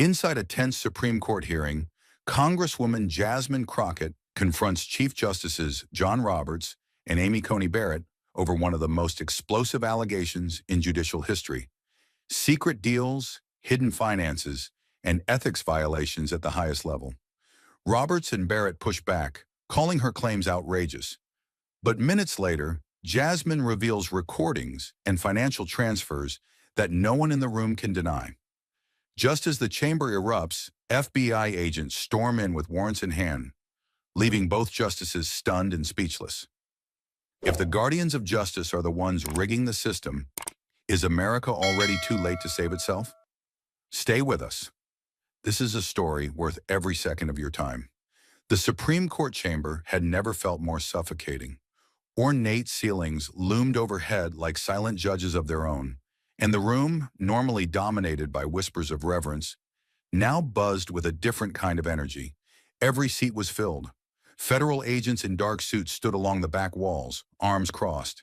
Inside a tense Supreme Court hearing, Congresswoman Jasmine Crockett confronts Chief Justices John Roberts and Amy Coney Barrett over one of the most explosive allegations in judicial history: secret deals, hidden finances, and ethics violations at the highest level. Roberts and Barrett push back, calling her claims outrageous. But minutes later, Jasmine reveals recordings and financial transfers that no one in the room can deny. Just as the chamber erupts, FBI agents storm in with warrants in hand, leaving both justices stunned and speechless. If the guardians of justice are the ones rigging the system, is America already too late to save itself? Stay with us. This is a story worth every second of your time. The Supreme Court chamber had never felt more suffocating. Ornate ceilings loomed overhead like silent judges of their own, and the room, normally dominated by whispers of reverence, now buzzed with a different kind of energy. Every seat was filled. Federal agents in dark suits stood along the back walls, arms crossed.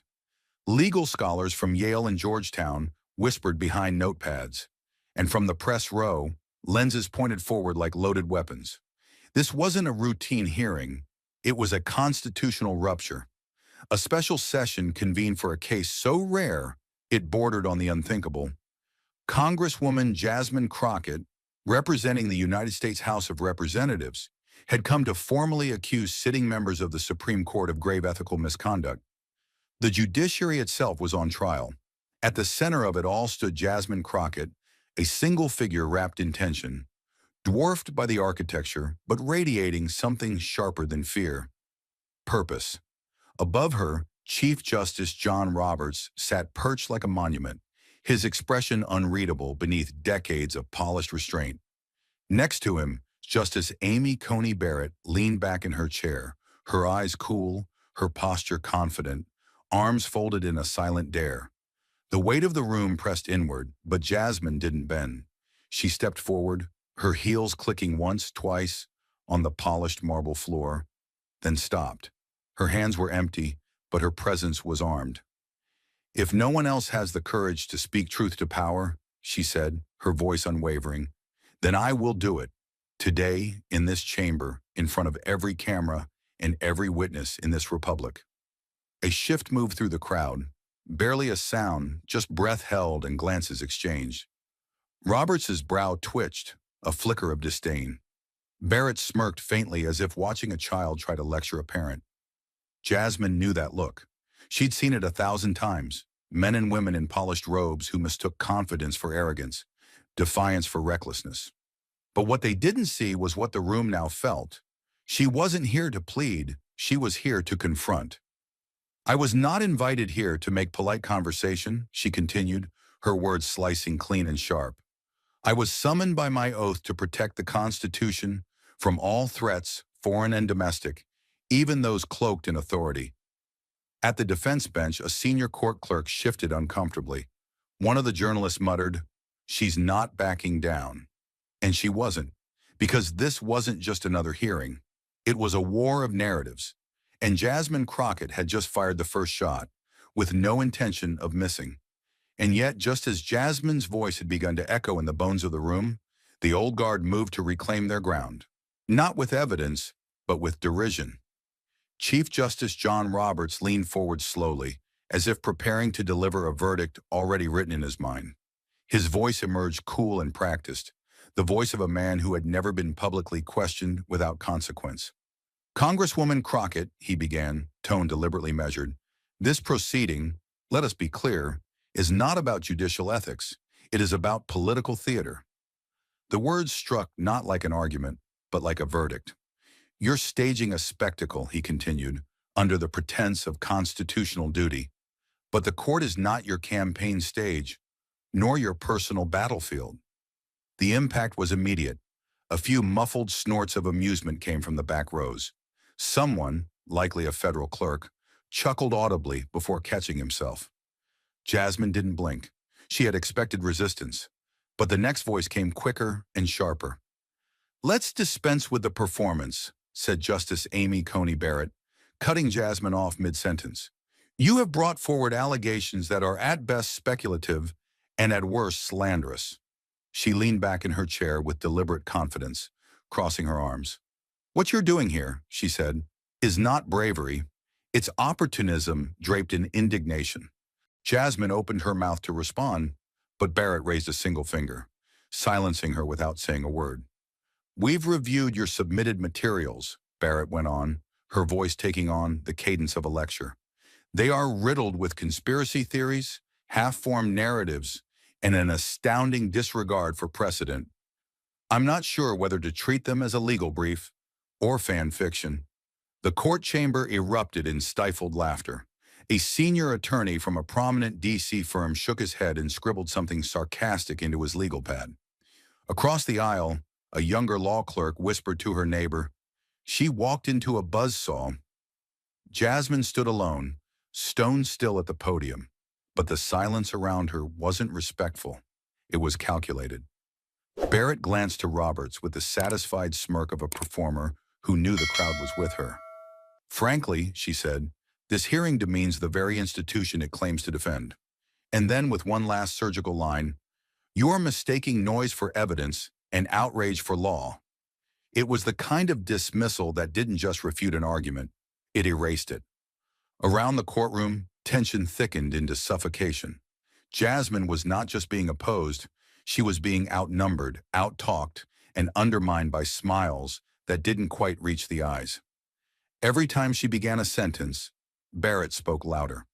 Legal scholars from Yale and Georgetown whispered behind notepads, and from the press row, lenses pointed forward like loaded weapons. This wasn't a routine hearing. It was a constitutional rupture. A special session convened for a case so rare it bordered on the unthinkable. Congresswoman Jasmine Crockett, representing the United States House of Representatives, had come to formally accuse sitting members of the Supreme Court of grave ethical misconduct. The judiciary itself was on trial. At the center of it all stood Jasmine Crockett, a single figure wrapped in tension, dwarfed by the architecture, but radiating something sharper than fear: purpose. Above her, Chief Justice John Roberts sat perched like a monument, his expression unreadable beneath decades of polished restraint. Next to him, Justice Amy Coney Barrett leaned back in her chair, her eyes cool, her posture confident, arms folded in a silent dare. The weight of the room pressed inward, but Jasmine didn't bend. She stepped forward, her heels clicking once, twice, on the polished marble floor, then stopped. Her hands were empty, but her presence was armed. "If no one else has the courage to speak truth to power," she said, her voice unwavering, "then I will do it. Today, in this chamber, in front of every camera and every witness in this republic." A shift moved through the crowd. Barely a sound, just breath held and glances exchanged. Roberts's brow twitched, a flicker of disdain. Barrett smirked faintly as if watching a child try to lecture a parent. Jasmine knew that look. She'd seen it 1,000 times. Men and women in polished robes who mistook confidence for arrogance, defiance for recklessness. But what they didn't see was what the room now felt. She wasn't here to plead, she was here to confront. "I was not invited here to make polite conversation," she continued, her words slicing clean and sharp. "I was summoned by my oath to protect the Constitution from all threats, foreign and domestic, even those cloaked in authority." At the defense bench, a senior court clerk shifted uncomfortably. One of the journalists muttered, "She's not backing down." And she wasn't, because this wasn't just another hearing. It was a war of narratives. And Jasmine Crockett had just fired the first shot, with no intention of missing. And yet, just as Jasmine's voice had begun to echo in the bones of the room, the old guard moved to reclaim their ground. Not with evidence, but with derision. Chief Justice John Roberts leaned forward slowly, as if preparing to deliver a verdict already written in his mind. His voice emerged cool and practiced, the voice of a man who had never been publicly questioned without consequence. "Congresswoman Crockett," he began, tone deliberately measured, "this proceeding, let us be clear, is not about judicial ethics. It is about political theater." The words struck not like an argument, but like a verdict. "You're staging a spectacle," he continued, "under the pretense of constitutional duty. But the court is not your campaign stage, nor your personal battlefield." The impact was immediate. A few muffled snorts of amusement came from the back rows. Someone, likely a federal clerk, chuckled audibly before catching himself. Jasmine didn't blink. She had expected resistance. But the next voice came quicker and sharper. "Let's dispense with the performance," said Justice Amy Coney Barrett, cutting Jasmine off mid-sentence. "You have brought forward allegations that are at best speculative and at worst slanderous." She leaned back in her chair with deliberate confidence, crossing her arms. "What you're doing here," she said, "is not bravery. It's opportunism draped in indignation." Jasmine opened her mouth to respond, but Barrett raised a single finger, silencing her without saying a word. "We've reviewed your submitted materials," Barrett went on, her voice taking on the cadence of a lecture. "They are riddled with conspiracy theories, half-formed narratives, and an astounding disregard for precedent. I'm not sure whether to treat them as a legal brief or fan fiction." The court chamber erupted in stifled laughter. A senior attorney from a prominent D.C. firm shook his head and scribbled something sarcastic into his legal pad. Across the aisle, a younger law clerk whispered to her neighbor, "She walked into a buzzsaw." Jasmine stood alone, stone still at the podium, but the silence around her wasn't respectful. It was calculated. Barrett glanced to Roberts with the satisfied smirk of a performer who knew the crowd was with her. "Frankly," she said, "this hearing demeans the very institution it claims to defend." And then with one last surgical line, "You're mistaking noise for evidence and outrage for law." It was the kind of dismissal that didn't just refute an argument, it erased it. Around the courtroom, tension thickened into suffocation. Jasmine was not just being opposed, she was being outnumbered, out-talked, and undermined by smiles that didn't quite reach the eyes. Every time she began a sentence, Barrett spoke louder.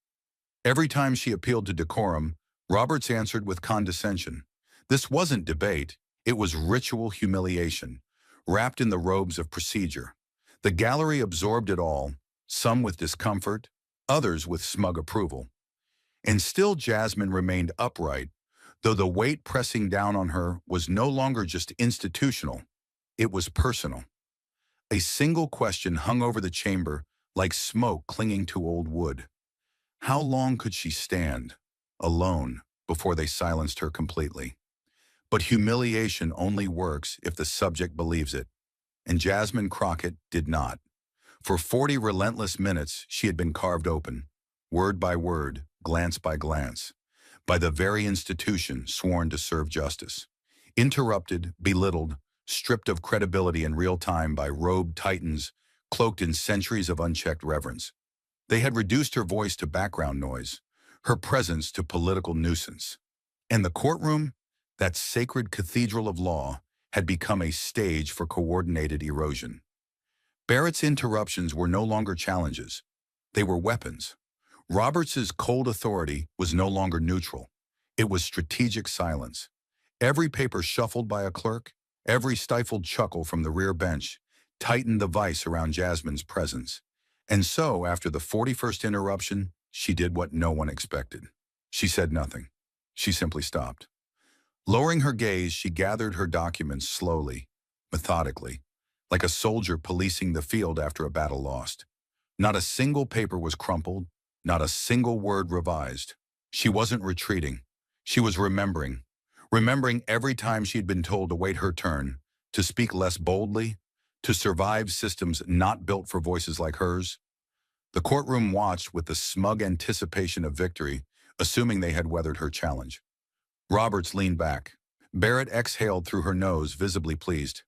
Every time she appealed to decorum, Roberts answered with condescension. This wasn't debate, it was ritual humiliation, wrapped in the robes of procedure. The gallery absorbed it all, some with discomfort, others with smug approval. And still Jasmine remained upright, though the weight pressing down on her was no longer just institutional, it was personal. A single question hung over the chamber like smoke clinging to old wood. How long could she stand, alone, before they silenced her completely? But humiliation only works if the subject believes it, and Jasmine Crockett did not. For 40 relentless minutes, she had been carved open, word by word, glance by glance, by the very institution sworn to serve justice. Interrupted, belittled, stripped of credibility in real time by robed titans cloaked in centuries of unchecked reverence. They had reduced her voice to background noise, her presence to political nuisance. And the courtroom, that sacred cathedral of law, had become a stage for coordinated erosion. Barrett's interruptions were no longer challenges. They were weapons. Roberts's cold authority was no longer neutral. It was strategic silence. Every paper shuffled by a clerk, every stifled chuckle from the rear bench, tightened the vice around Jasmine's presence. And so, after the 41st interruption, she did what no one expected. She said nothing. She simply stopped. Lowering her gaze, she gathered her documents slowly, methodically, like a soldier policing the field after a battle lost. Not a single paper was crumpled, not a single word revised. She wasn't retreating. She was remembering. Remembering every time she'd been told to wait her turn, to speak less boldly, to survive systems not built for voices like hers. The courtroom watched with the smug anticipation of victory, assuming they had weathered her challenge. Roberts leaned back. Barrett exhaled through her nose, visibly pleased.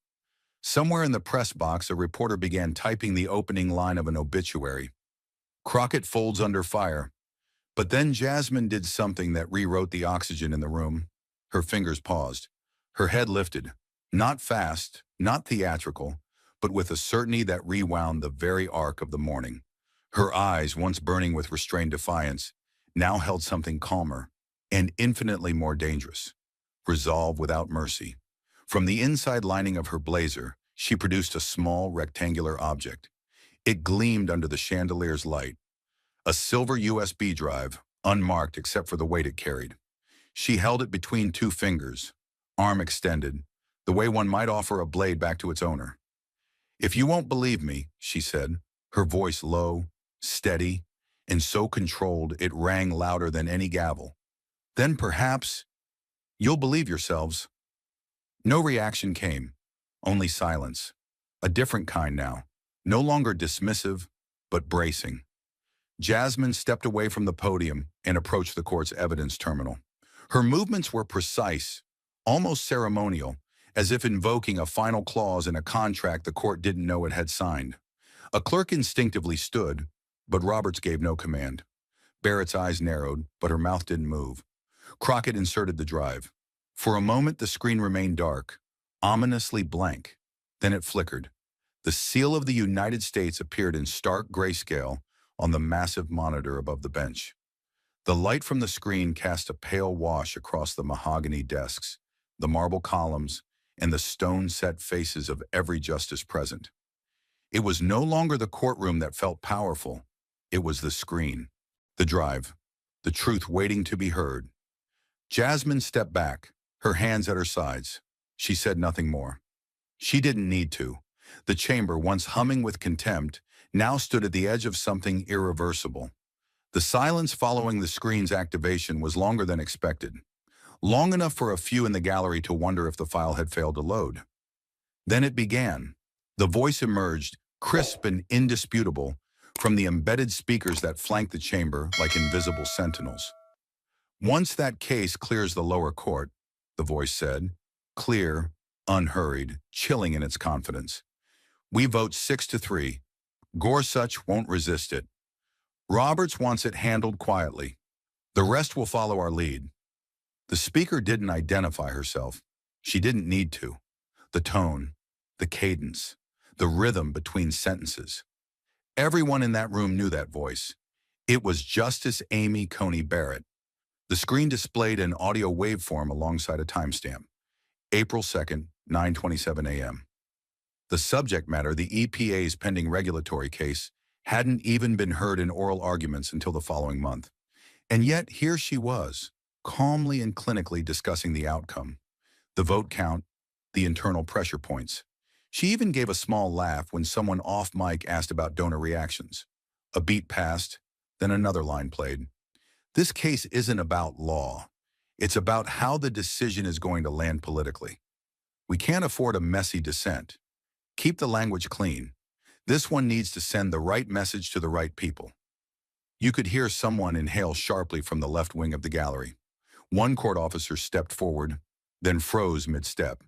Somewhere in the press box, a reporter began typing the opening line of an obituary. Crockett folds under fire. But then Jasmine did something that rewrote the oxygen in the room. Her fingers paused. Her head lifted. Not fast, not theatrical, but with a certainty that rewound the very arc of the morning. Her eyes, once burning with restrained defiance, now held something calmer and infinitely more dangerous. Resolve without mercy. From the inside lining of her blazer, she produced a small rectangular object. It gleamed under the chandelier's light. A silver USB drive, unmarked except for the weight it carried. She held it between two fingers, arm extended, the way one might offer a blade back to its owner. "If you won't believe me," she said, her voice low, steady, and so controlled it rang louder than any gavel, "then perhaps you'll believe yourselves." No reaction came, only silence. A different kind now, no longer dismissive, but bracing. Jasmine stepped away from the podium and approached the court's evidence terminal. Her movements were precise, almost ceremonial, as if invoking a final clause in a contract the court didn't know it had signed. A clerk instinctively stood, but Roberts gave no command. Barrett's eyes narrowed, but her mouth didn't move. Crockett inserted the drive. For a moment, the screen remained dark, ominously blank. Then it flickered. The seal of the United States appeared in stark grayscale on the massive monitor above the bench. The light from the screen cast a pale wash across the mahogany desks, the marble columns, and the stone-set faces of every justice present. It was no longer the courtroom that felt powerful. It was the screen, the drive, the truth waiting to be heard. Jasmine stepped back, her hands at her sides. She said nothing more. She didn't need to. The chamber, once humming with contempt, now stood at the edge of something irreversible. The silence following the screen's activation was longer than expected, long enough for a few in the gallery to wonder if the file had failed to load. Then it began. The voice emerged, crisp and indisputable, from the embedded speakers that flanked the chamber like invisible sentinels. "Once that case clears the lower court," the voice said, clear, unhurried, chilling in its confidence, "we vote 6-3. Gorsuch won't resist it. Roberts wants it handled quietly. The rest will follow our lead." The speaker didn't identify herself. She didn't need to. The tone, the cadence, the rhythm between sentences. Everyone in that room knew that voice. It was Justice Amy Coney Barrett. The screen displayed an audio waveform alongside a timestamp. April 2nd, 9:27 a.m. The subject matter, the EPA's pending regulatory case, hadn't even been heard in oral arguments until the following month. And yet here she was, calmly and clinically discussing the outcome, the vote count, the internal pressure points. She even gave a small laugh when someone off mic asked about donor reactions. A beat passed, then another line played. This case isn't about law. It's about how the decision is going to land politically. We can't afford a messy dissent. Keep the language clean. This one needs to send the right message to the right people. You could hear someone inhale sharply from the left wing of the gallery. One court officer stepped forward, then froze mid-step.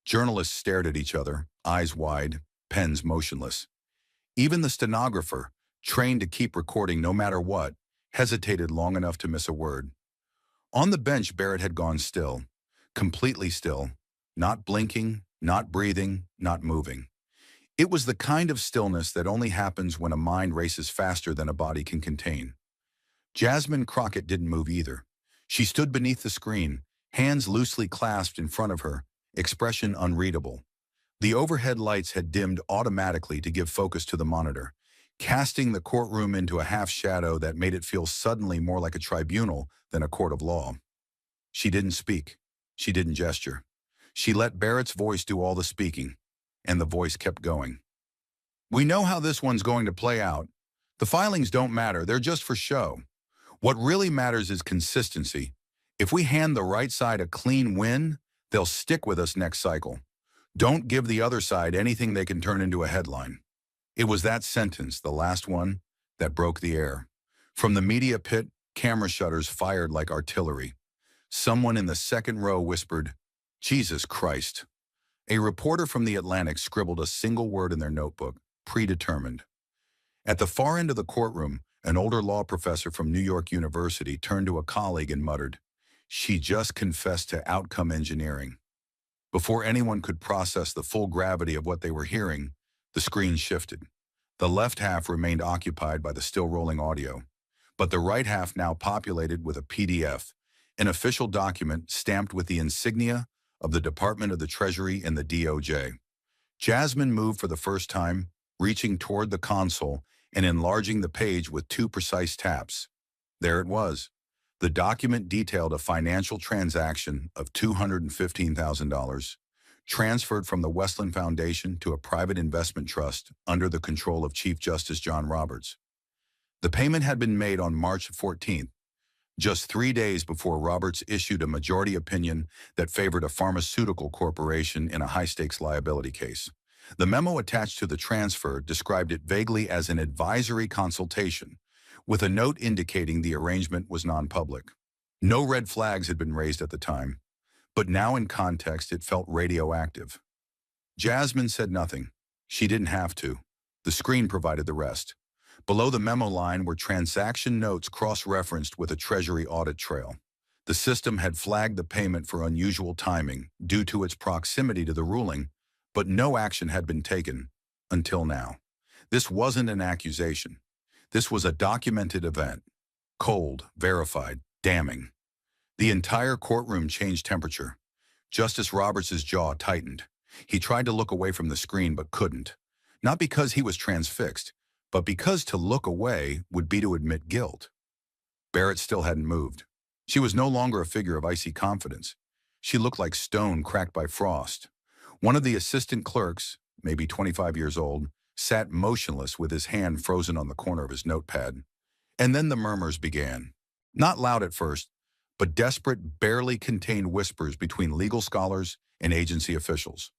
Journalists stared at each other, eyes wide, pens motionless. Even the stenographer, trained to keep recording no matter what, hesitated long enough to miss a word. On the bench, Barrett had gone still, completely still, not blinking, not breathing, not moving. It was the kind of stillness that only happens when a mind races faster than a body can contain. Jasmine Crockett didn't move either. She stood beneath the screen, hands loosely clasped in front of her, expression unreadable. The overhead lights had dimmed automatically to give focus to the monitor, casting the courtroom into a half-shadow that made it feel suddenly more like a tribunal than a court of law. She didn't speak. She didn't gesture. She let Barrett's voice do all the speaking, and the voice kept going. "We know how this one's going to play out. The filings don't matter, they're just for show. What really matters is consistency. If we hand the right side a clean win, they'll stick with us next cycle. Don't give the other side anything they can turn into a headline." It was that sentence, the last one, that broke the air. From the media pit, camera shutters fired like artillery. Someone in the second row whispered, "Jesus Christ." A reporter from The Atlantic scribbled a single word in their notebook, predetermined. At the far end of the courtroom, an older law professor from New York University turned to a colleague and muttered, "She just confessed to outcome engineering." Before anyone could process the full gravity of what they were hearing, the screen shifted. The left half remained occupied by the still rolling audio, but the right half now populated with a PDF, an official document stamped with the insignia of the Department of the Treasury and the DOJ. Jasmine moved for the first time, reaching toward the console and enlarging the page with 2 precise taps. There it was. The document detailed a financial transaction of $215,000, transferred from the Westland Foundation to a private investment trust under the control of Chief Justice John Roberts. The payment had been made on March 14th, just 3 days before Roberts issued a majority opinion that favored a pharmaceutical corporation in a high-stakes liability case. The memo attached to the transfer described it vaguely as an advisory consultation, with a note indicating the arrangement was non-public. No red flags had been raised at the time, but now in context it felt radioactive. Jasmine said nothing. She didn't have to. The screen provided the rest. Below the memo line were transaction notes cross-referenced with a Treasury audit trail. The system had flagged the payment for unusual timing due to its proximity to the ruling, but no action had been taken until now. This wasn't an accusation. This was a documented event. Cold, verified, damning. The entire courtroom changed temperature. Justice Roberts' jaw tightened. He tried to look away from the screen but couldn't. Not because he was transfixed, but because to look away would be to admit guilt. Barrett still hadn't moved. She was no longer a figure of icy confidence. She looked like stone cracked by frost. One of the assistant clerks, maybe 25 years old, sat motionless with his hand frozen on the corner of his notepad. And then the murmurs began. Not loud at first, but desperate, barely contained whispers between legal scholars and agency officials.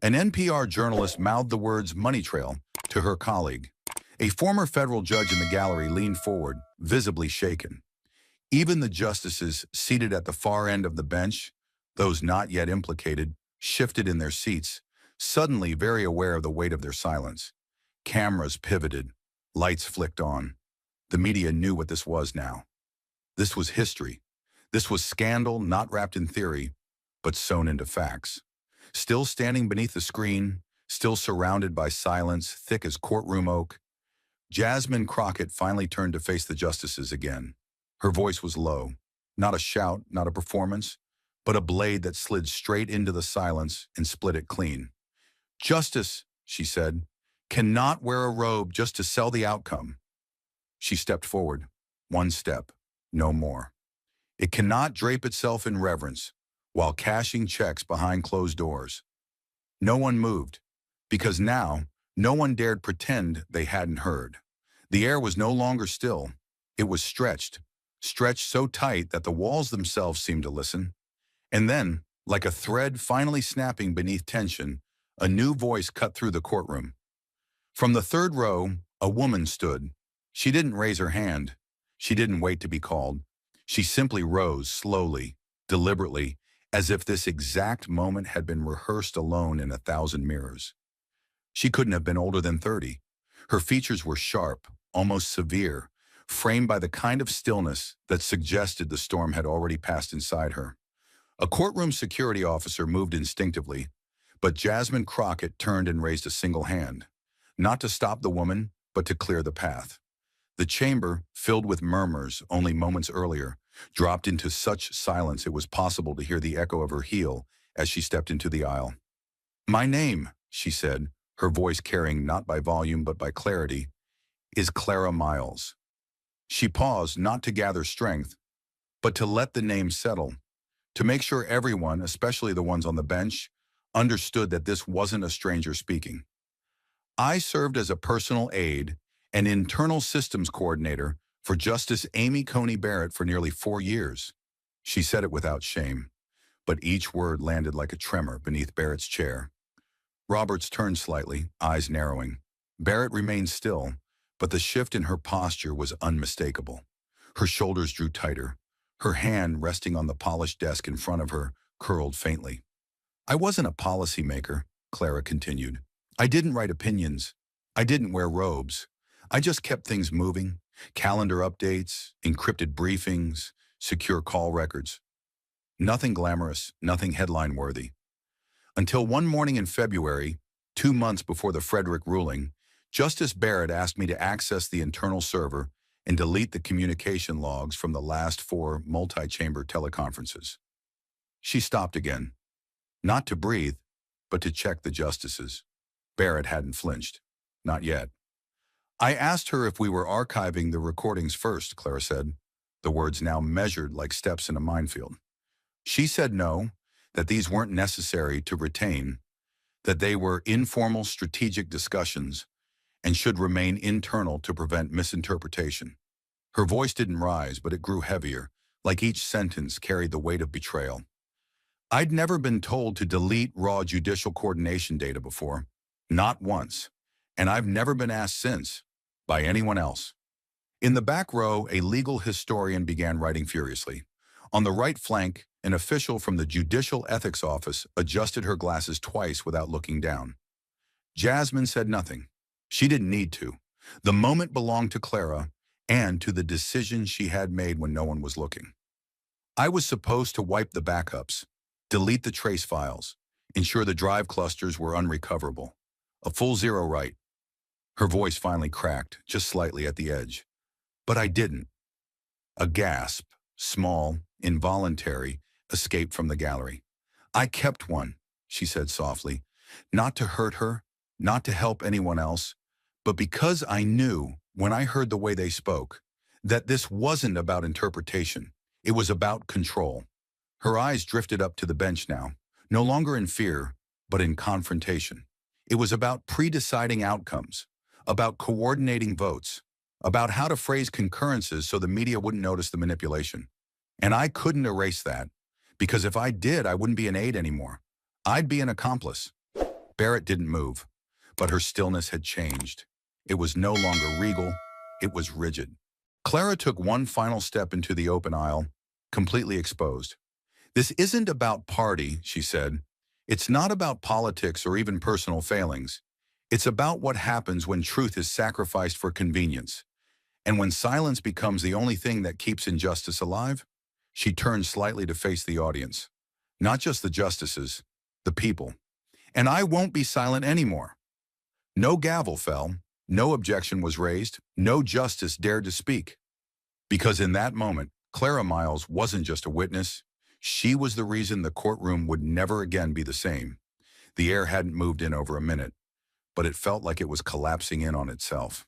An NPR journalist mouthed the words "money trail" to her colleague. A former federal judge in the gallery leaned forward, visibly shaken. Even the justices seated at the far end of the bench, those not yet implicated, shifted in their seats, suddenly very aware of the weight of their silence. Cameras pivoted, lights flicked on. The media knew what this was now. This was history. This was scandal not wrapped in theory, but sewn into facts. Still standing beneath the screen, still surrounded by silence thick as courtroom oak, Jasmine Crockett finally turned to face the justices again. Her voice was low, not a shout, not a performance, but a blade that slid straight into the silence and split it clean. "Justice," she said, "cannot wear a robe just to sell the outcome." She stepped forward, one step, no more. It cannot drape itself in reverence while cashing checks behind closed doors. No one moved, because now no one dared pretend they hadn't heard. The air was no longer still. It was stretched so tight that the walls themselves seemed to listen. And then, like a thread finally snapping beneath tension, a new voice cut through the courtroom. From the third row, a woman stood. She didn't raise her hand. She didn't wait to be called. She simply rose slowly, deliberately, as if this exact moment had been rehearsed alone in 1,000 mirrors. She couldn't have been older than 30. Her features were sharp, almost severe, framed by the kind of stillness that suggested the storm had already passed inside her. A courtroom security officer moved instinctively, but Jasmine Crockett turned and raised a single hand, not to stop the woman, but to clear the path. The chamber, filled with murmurs only moments earlier, dropped into such silence it was possible to hear the echo of her heel as she stepped into the aisle. "My name," she said, her voice carrying not by volume but by clarity, "is Clara Miles." She paused not to gather strength, but to let the name settle, to make sure everyone, especially the ones on the bench, understood that this wasn't a stranger speaking. "I served as a personal aide and internal systems coordinator for Justice Amy Coney Barrett for nearly 4 years." She said it without shame, but each word landed like a tremor beneath Barrett's chair. Roberts turned slightly, eyes narrowing. Barrett remained still, but the shift in her posture was unmistakable. Her shoulders drew tighter. Her hand, resting on the polished desk in front of her, curled faintly. "I wasn't a policymaker," Clara continued. "I didn't write opinions. I didn't wear robes. I just kept things moving. Calendar updates, encrypted briefings, secure call records. Nothing glamorous, nothing headline-worthy. Until one morning in February, 2 months before the Frederick ruling, Justice Barrett asked me to access the internal server and delete the communication logs from the last 4 multi-chamber teleconferences." She stopped again, not to breathe, but to check the justices. Barrett hadn't flinched. Not yet. "I asked her if we were archiving the recordings first," Clara said, the words now measured like steps in a minefield. "She said no, that these weren't necessary to retain, that they were informal strategic discussions and should remain internal to prevent misinterpretation." Her voice didn't rise, but it grew heavier, like each sentence carried the weight of betrayal. "I'd never been told to delete raw judicial coordination data before. Not once. And I've never been asked since, by anyone else." In the back row, a legal historian began writing furiously. On the right flank, An official from the Judicial Ethics Office adjusted her glasses twice without looking down. Jasmine said nothing. She didn't need to. The moment belonged to Clara and to the decision she had made when no one was looking. I was supposed to wipe the backups, delete the trace files, ensure the drive clusters were unrecoverable. A full zero, right? Her voice finally cracked, just slightly at the edge. But I didn't. A gasp, small, involuntary, escaped from the gallery. I kept one, she said softly, not to hurt her, not to help anyone else, but because I knew, when I heard the way they spoke, that this wasn't about interpretation. It was about control. Her eyes drifted up to the bench now, no longer in fear, but in confrontation. It was about pre-deciding outcomes, about coordinating votes, about how to phrase concurrences so the media wouldn't notice the manipulation. And I couldn't erase that, because if I did, I wouldn't be an aide anymore. I'd be an accomplice. Barrett didn't move, but her stillness had changed. It was no longer regal, it was rigid. Clara took one final step into the open aisle, completely exposed. This isn't about party, she said. It's not about politics or even personal failings. It's about what happens when truth is sacrificed for convenience. And when silence becomes the only thing that keeps injustice alive. She turned slightly to face the audience. Not just the justices, the people. And I won't be silent anymore. No gavel fell, no objection was raised, no justice dared to speak. Because in that moment, Clara Miles wasn't just a witness. She was the reason the courtroom would never again be the same. The air hadn't moved in over a minute, but it felt like it was collapsing in on itself.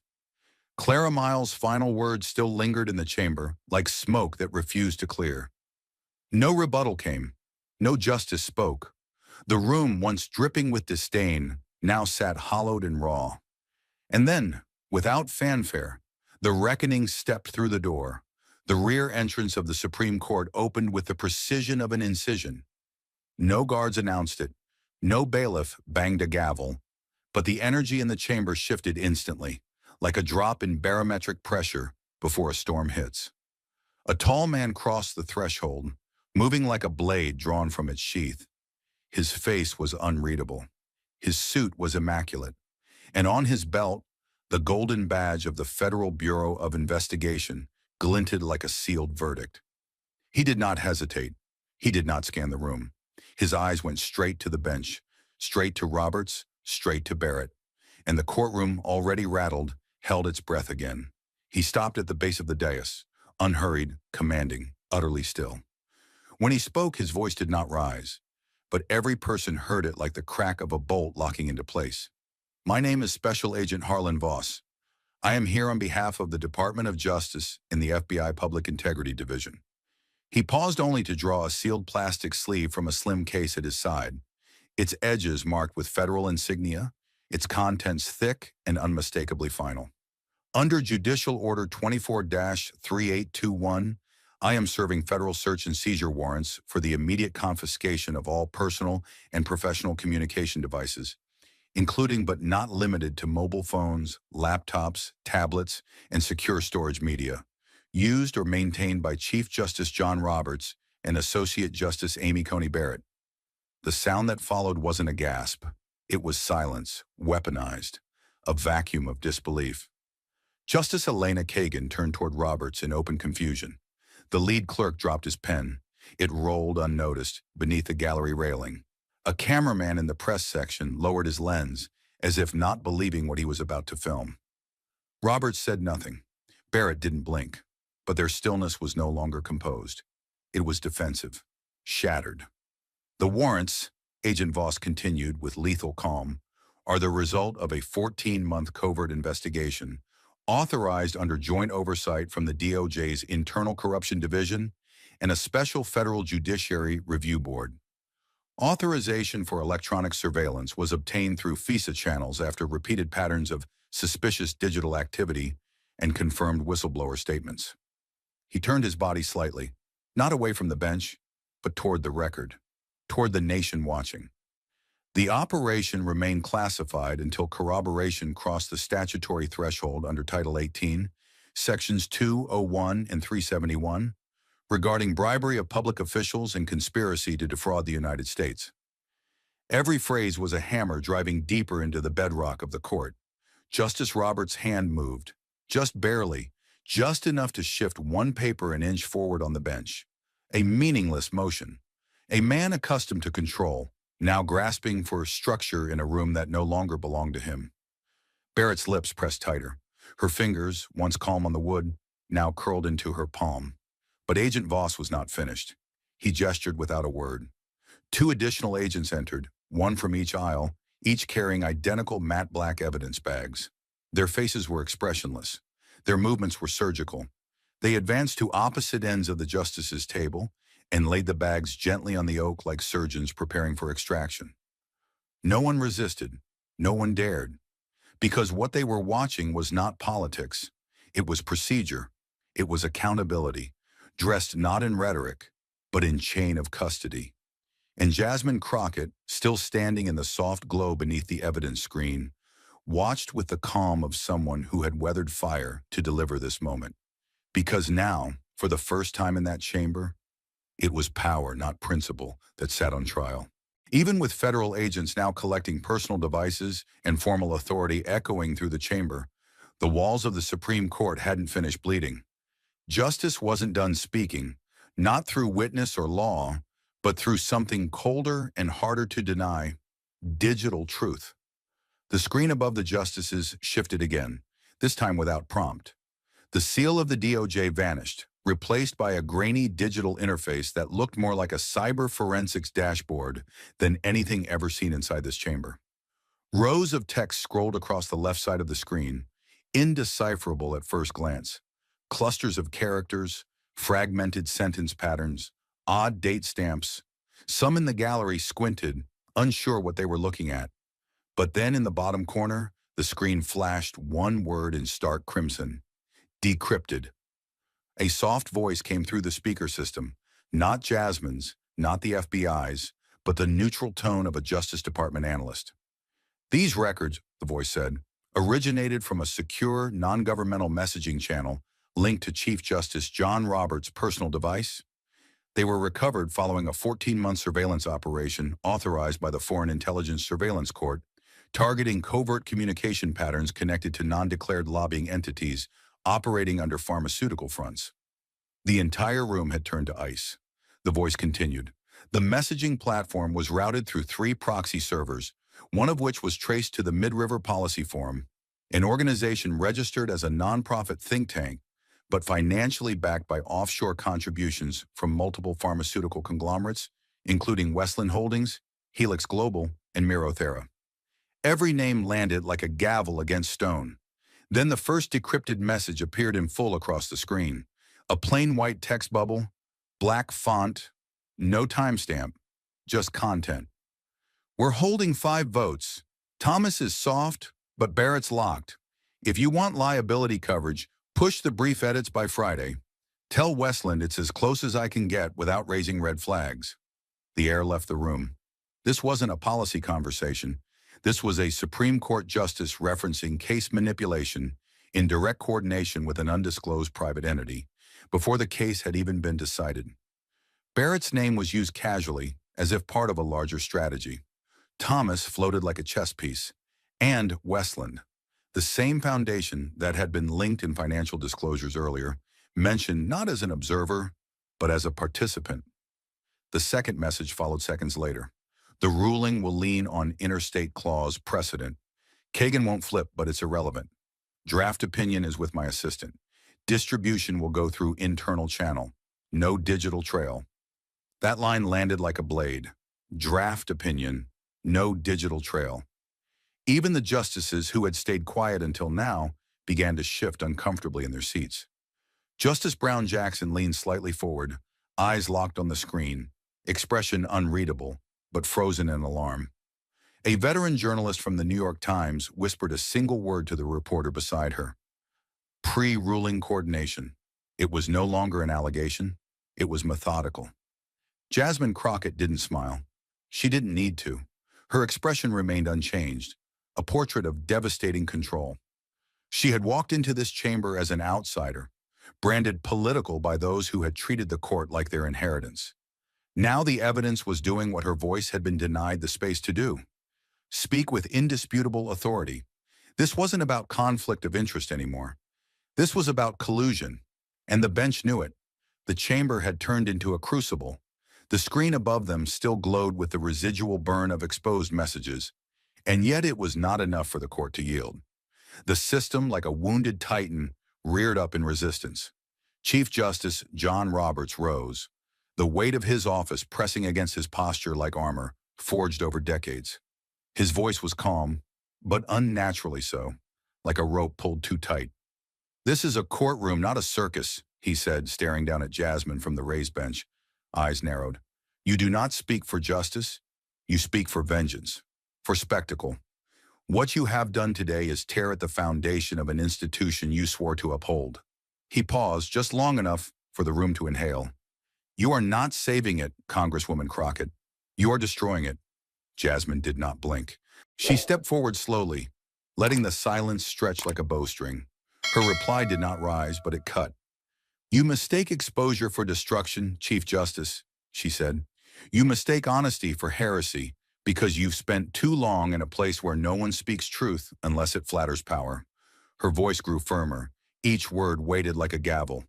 Clara Miles' final words still lingered in the chamber, like smoke that refused to clear. No rebuttal came. No justice spoke. The room, once dripping with disdain, now sat hollowed and raw. And then, without fanfare, the reckoning stepped through the door. The rear entrance of the Supreme Court opened with the precision of an incision. No guards announced it. No bailiff banged a gavel. But the energy in the chamber shifted instantly, like a drop in barometric pressure before a storm hits. A tall man crossed the threshold, moving like a blade drawn from its sheath. His face was unreadable. His suit was immaculate. And on his belt, the golden badge of the Federal Bureau of Investigation glinted like a sealed verdict. He did not hesitate. He did not scan the room. His eyes went straight to the bench, straight to Roberts, straight to Barrett. And the courtroom, already rattled, held its breath again. He stopped at the base of the dais, unhurried, commanding, utterly still. When he spoke, his voice did not rise, but every person heard it like the crack of a bolt locking into place. My name is Special Agent Harlan Voss. I am here on behalf of the Department of Justice in the FBI Public Integrity Division. He paused only to draw a sealed plastic sleeve from a slim case at his side, its edges marked with federal insignia, its contents thick and unmistakably final. Under Judicial Order 24-3821, I am serving federal search and seizure warrants for the immediate confiscation of all personal and professional communication devices, including but not limited to mobile phones, laptops, tablets, and secure storage media, used or maintained by Chief Justice John Roberts and Associate Justice Amy Coney Barrett. The sound that followed wasn't a gasp. It was silence, weaponized, a vacuum of disbelief. Justice Elena Kagan turned toward Roberts in open confusion. The lead clerk dropped his pen. It rolled unnoticed beneath the gallery railing. A cameraman in the press section lowered his lens, as if not believing what he was about to film. Roberts said nothing. Barrett didn't blink, but their stillness was no longer composed. It was defensive, shattered. The warrants, Agent Voss continued with lethal calm, are the result of a 14-month covert investigation authorized under joint oversight from the DOJ's Internal Corruption Division and a special federal judiciary review board. Authorization for electronic surveillance was obtained through FISA channels after repeated patterns of suspicious digital activity and confirmed whistleblower statements. He turned his body slightly, not away from the bench, but toward the record, toward the nation watching. The operation remained classified until corroboration crossed the statutory threshold under Title 18, Sections 201 and 371, regarding bribery of public officials and conspiracy to defraud the United States. Every phrase was a hammer driving deeper into the bedrock of the court. Justice Roberts' hand moved, just barely, just enough to shift one paper an inch forward on the bench. A meaningless motion. A man accustomed to control, now grasping for structure in a room that no longer belonged to him. Barrett's lips pressed tighter. Her fingers, once calm on the wood, now curled into her palm. But Agent Voss was not finished. He gestured without a word. Two additional agents entered, one from each aisle, each carrying identical matte black evidence bags. Their faces were expressionless. Their movements were surgical. They advanced to opposite ends of the justice's table and laid the bags gently on the oak like surgeons preparing for extraction. No one resisted. No one dared. Because what they were watching was not politics. It was procedure. It was accountability, dressed not in rhetoric, but in chain of custody. And Jasmine Crockett, still standing in the soft glow beneath the evidence screen, watched with the calm of someone who had weathered fire to deliver this moment. Because now, for the first time in that chamber, it was power, not principle, that sat on trial. Even with federal agents now collecting personal devices and formal authority echoing through the chamber, the walls of the Supreme Court hadn't finished bleeding. Justice wasn't done speaking, not through witness or law, but through something colder and harder to deny: digital truth. The screen above the justices shifted again, this time without prompt. The seal of the DOJ vanished, replaced by a grainy digital interface that looked more like a cyber forensics dashboard than anything ever seen inside this chamber. Rows of text scrolled across the left side of the screen, indecipherable at first glance. Clusters of characters, fragmented sentence patterns, odd date stamps. Some in the gallery squinted, unsure what they were looking at. But then in the bottom corner, the screen flashed one word in stark crimson: decrypted. A soft voice came through the speaker system, not Jasmine's, not the FBI's, but the neutral tone of a Justice Department analyst. These records, the voice said, originated from a secure, non-governmental messaging channel linked to Chief Justice John Roberts' personal device. They were recovered following a 14-month surveillance operation authorized by the Foreign Intelligence Surveillance Court, targeting covert communication patterns connected to non-declared lobbying entities operating under pharmaceutical fronts. The entire room had turned to ice. The voice continued. The messaging platform was routed through 3 proxy servers, one of which was traced to the Mid-River Policy Forum, an organization registered as a nonprofit think tank, but financially backed by offshore contributions from multiple pharmaceutical conglomerates, including Westland Holdings, Helix Global, and Mirothera. Every name landed like a gavel against stone. Then the first decrypted message appeared in full across the screen. A plain white text bubble, black font, no timestamp, just content. We're holding 5 votes. Thomas is soft, but Barrett's locked. If you want liability coverage, push the brief edits by Friday. Tell Westland it's as close as I can get without raising red flags. The air left the room. This wasn't a policy conversation. This was a Supreme Court justice referencing case manipulation in direct coordination with an undisclosed private entity, before the case had even been decided. Barrett's name was used casually, as if part of a larger strategy. Thomas floated like a chess piece, and Westland, the same foundation that had been linked in financial disclosures earlier, mentioned not as an observer, but as a participant. The second message followed seconds later. The ruling will lean on interstate clause precedent. Kagan won't flip, but it's irrelevant. Draft opinion is with my assistant. Distribution will go through internal channel. No digital trail. That line landed like a blade. Draft opinion, no digital trail. Even the justices who had stayed quiet until now began to shift uncomfortably in their seats. Justice Brown Jackson leaned slightly forward, eyes locked on the screen, expression unreadable, but frozen in alarm. A veteran journalist from the New York Times whispered a single word to the reporter beside her. Pre-ruling coordination. It was no longer an allegation. It was methodical. Jasmine Crockett didn't smile. She didn't need to. Her expression remained unchanged, a portrait of devastating control. She had walked into this chamber as an outsider, branded political by those who had treated the court like their inheritance. Now the evidence was doing what her voice had been denied the space to do: speak with indisputable authority. This wasn't about conflict of interest anymore. This was about collusion, and the bench knew it. The chamber had turned into a crucible. The screen above them still glowed with the residual burn of exposed messages, and yet it was not enough for the court to yield. The system, like a wounded titan, reared up in resistance. Chief Justice John Roberts rose, the weight of his office pressing against his posture like armor, forged over decades. His voice was calm, but unnaturally so, like a rope pulled too tight. "This is a courtroom, not a circus," he said, staring down at Jasmine from the raised bench, eyes narrowed. "You do not speak for justice. You speak for vengeance, for spectacle. What you have done today is tear at the foundation of an institution you swore to uphold." He paused just long enough for the room to inhale. "You are not saving it, Congresswoman Crockett. You are destroying it." Jasmine did not blink. She stepped forward slowly, letting the silence stretch like a bowstring. Her reply did not rise, but it cut. "You mistake exposure for destruction, Chief Justice," she said. "You mistake honesty for heresy because you've spent too long in a place where no one speaks truth unless it flatters power." Her voice grew firmer, each word weighted like a gavel.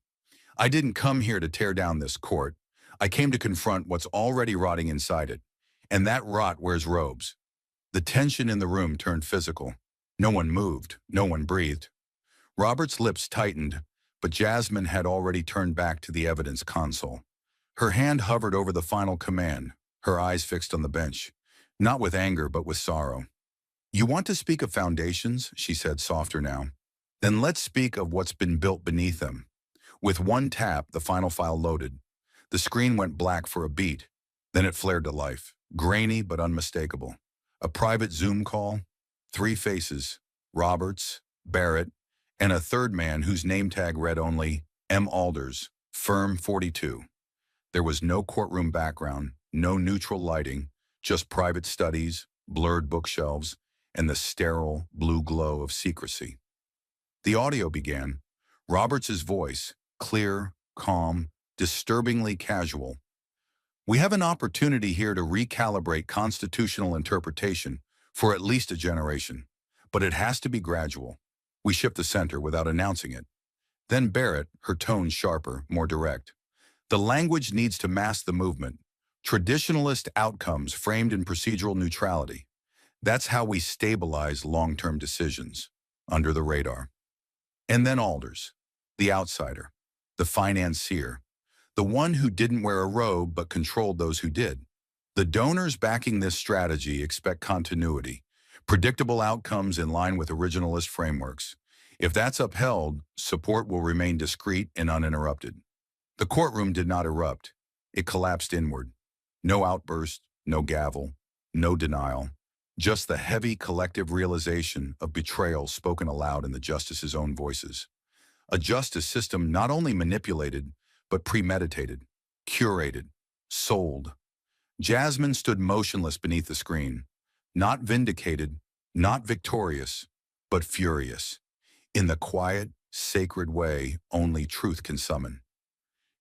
"I didn't come here to tear down this court. I came to confront what's already rotting inside it. And that rot wears robes." The tension in the room turned physical. No one moved, no one breathed. Robert's lips tightened, but Jasmine had already turned back to the evidence console. Her hand hovered over the final command, her eyes fixed on the bench, not with anger but with sorrow. "You want to speak of foundations," she said, softer now. "Then let's speak of what's been built beneath them." With one tap, the final file loaded. The screen went black for a beat, then it flared to life, grainy but unmistakable. A private Zoom call, 3 faces, Roberts, Barrett, and a third man whose name tag read only M. Alders, Firm 42. There was no courtroom background, no neutral lighting, just private studies, blurred bookshelves, and the sterile blue glow of secrecy. The audio began. Roberts' voice, clear, calm, disturbingly casual. "We have an opportunity here to recalibrate constitutional interpretation for at least a generation, but it has to be gradual. We shift the center without announcing it." Then Barrett, her tone sharper, more direct. "The language needs to mask the movement. Traditionalist outcomes framed in procedural neutrality. That's how we stabilize long-term decisions, under the radar." And then Alders, the outsider, the financier, the one who didn't wear a robe but controlled those who did. "The donors backing this strategy expect continuity, predictable outcomes in line with originalist frameworks. If that's upheld, support will remain discreet and uninterrupted." The courtroom did not erupt. It collapsed inward. No outburst, no gavel, no denial. Just the heavy collective realization of betrayal spoken aloud in the justices' own voices. A justice system not only manipulated, but premeditated, curated, sold. Jasmine stood motionless beneath the screen, not vindicated, not victorious, but furious, in the quiet, sacred way only truth can summon.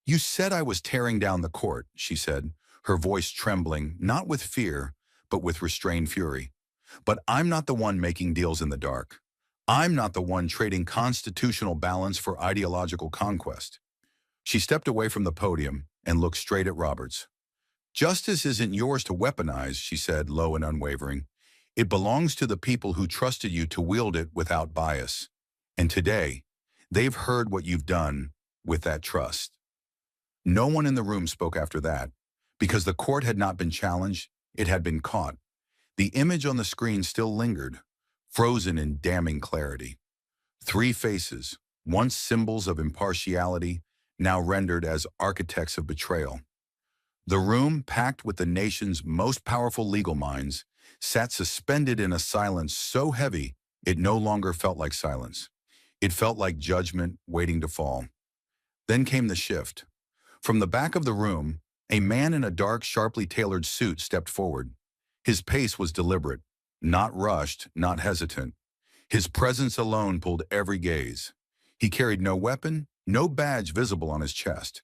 "You said I was tearing down the court," she said, her voice trembling, not with fear, but with restrained fury. "But I'm not the one making deals in the dark. I'm not the one trading constitutional balance for ideological conquest." She stepped away from the podium and looked straight at Roberts. "Justice isn't yours to weaponize," she said, low and unwavering. "It belongs to the people who trusted you to wield it without bias. And today, they've heard what you've done with that trust." No one in the room spoke after that, because the court had not been challenged, it had been caught. The image on the screen still lingered, frozen in damning clarity. 3 faces, once symbols of impartiality, now rendered as architects of betrayal. The room, packed with the nation's most powerful legal minds, sat suspended in a silence so heavy it no longer felt like silence. It felt like judgment waiting to fall. Then came the shift. From the back of the room, a man in a dark, sharply tailored suit stepped forward. His pace was deliberate, not rushed, not hesitant. His presence alone pulled every gaze. He carried no weapon, no badge visible on his chest.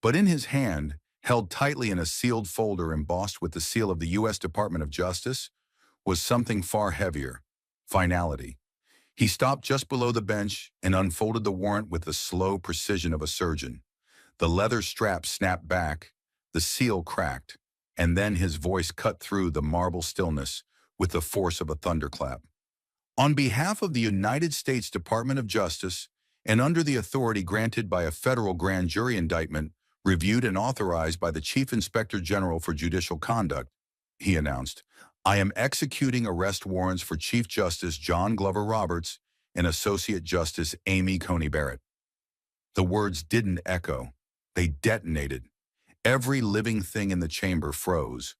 But in his hand, held tightly in a sealed folder embossed with the seal of the U.S. Department of Justice, was something far heavier: finality. He stopped just below the bench and unfolded the warrant with the slow precision of a surgeon. The leather strap snapped back, the seal cracked, and then his voice cut through the marble stillness with the force of a thunderclap. On behalf of the United States Department of Justice, and under the authority granted by a federal grand jury indictment, reviewed and authorized by the Chief Inspector General for Judicial Conduct, he announced, I am executing arrest warrants for Chief Justice John Glover Roberts and Associate Justice Amy Coney Barrett. The words didn't echo. They detonated. Every living thing in the chamber froze.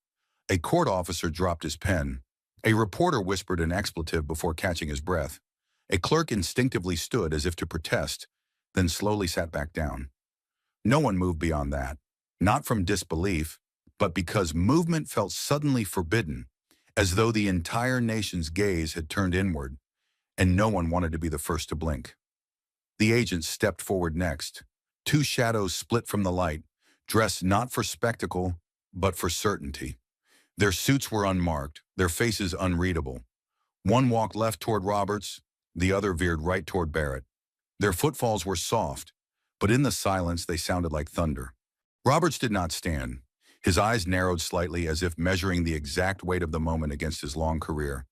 A court officer dropped his pen. A reporter whispered an expletive before catching his breath. A clerk instinctively stood as if to protest, then slowly sat back down. No one moved beyond that, not from disbelief, but because movement felt suddenly forbidden, as though the entire nation's gaze had turned inward, and no one wanted to be the first to blink. The agent stepped forward next. Two shadows split from the light, dressed not for spectacle, but for certainty. Their suits were unmarked, their faces unreadable. One walked left toward Roberts, the other veered right toward Barrett. Their footfalls were soft, but in the silence they sounded like thunder. Roberts did not stand. His eyes narrowed slightly as if measuring the exact weight of the moment against his long career.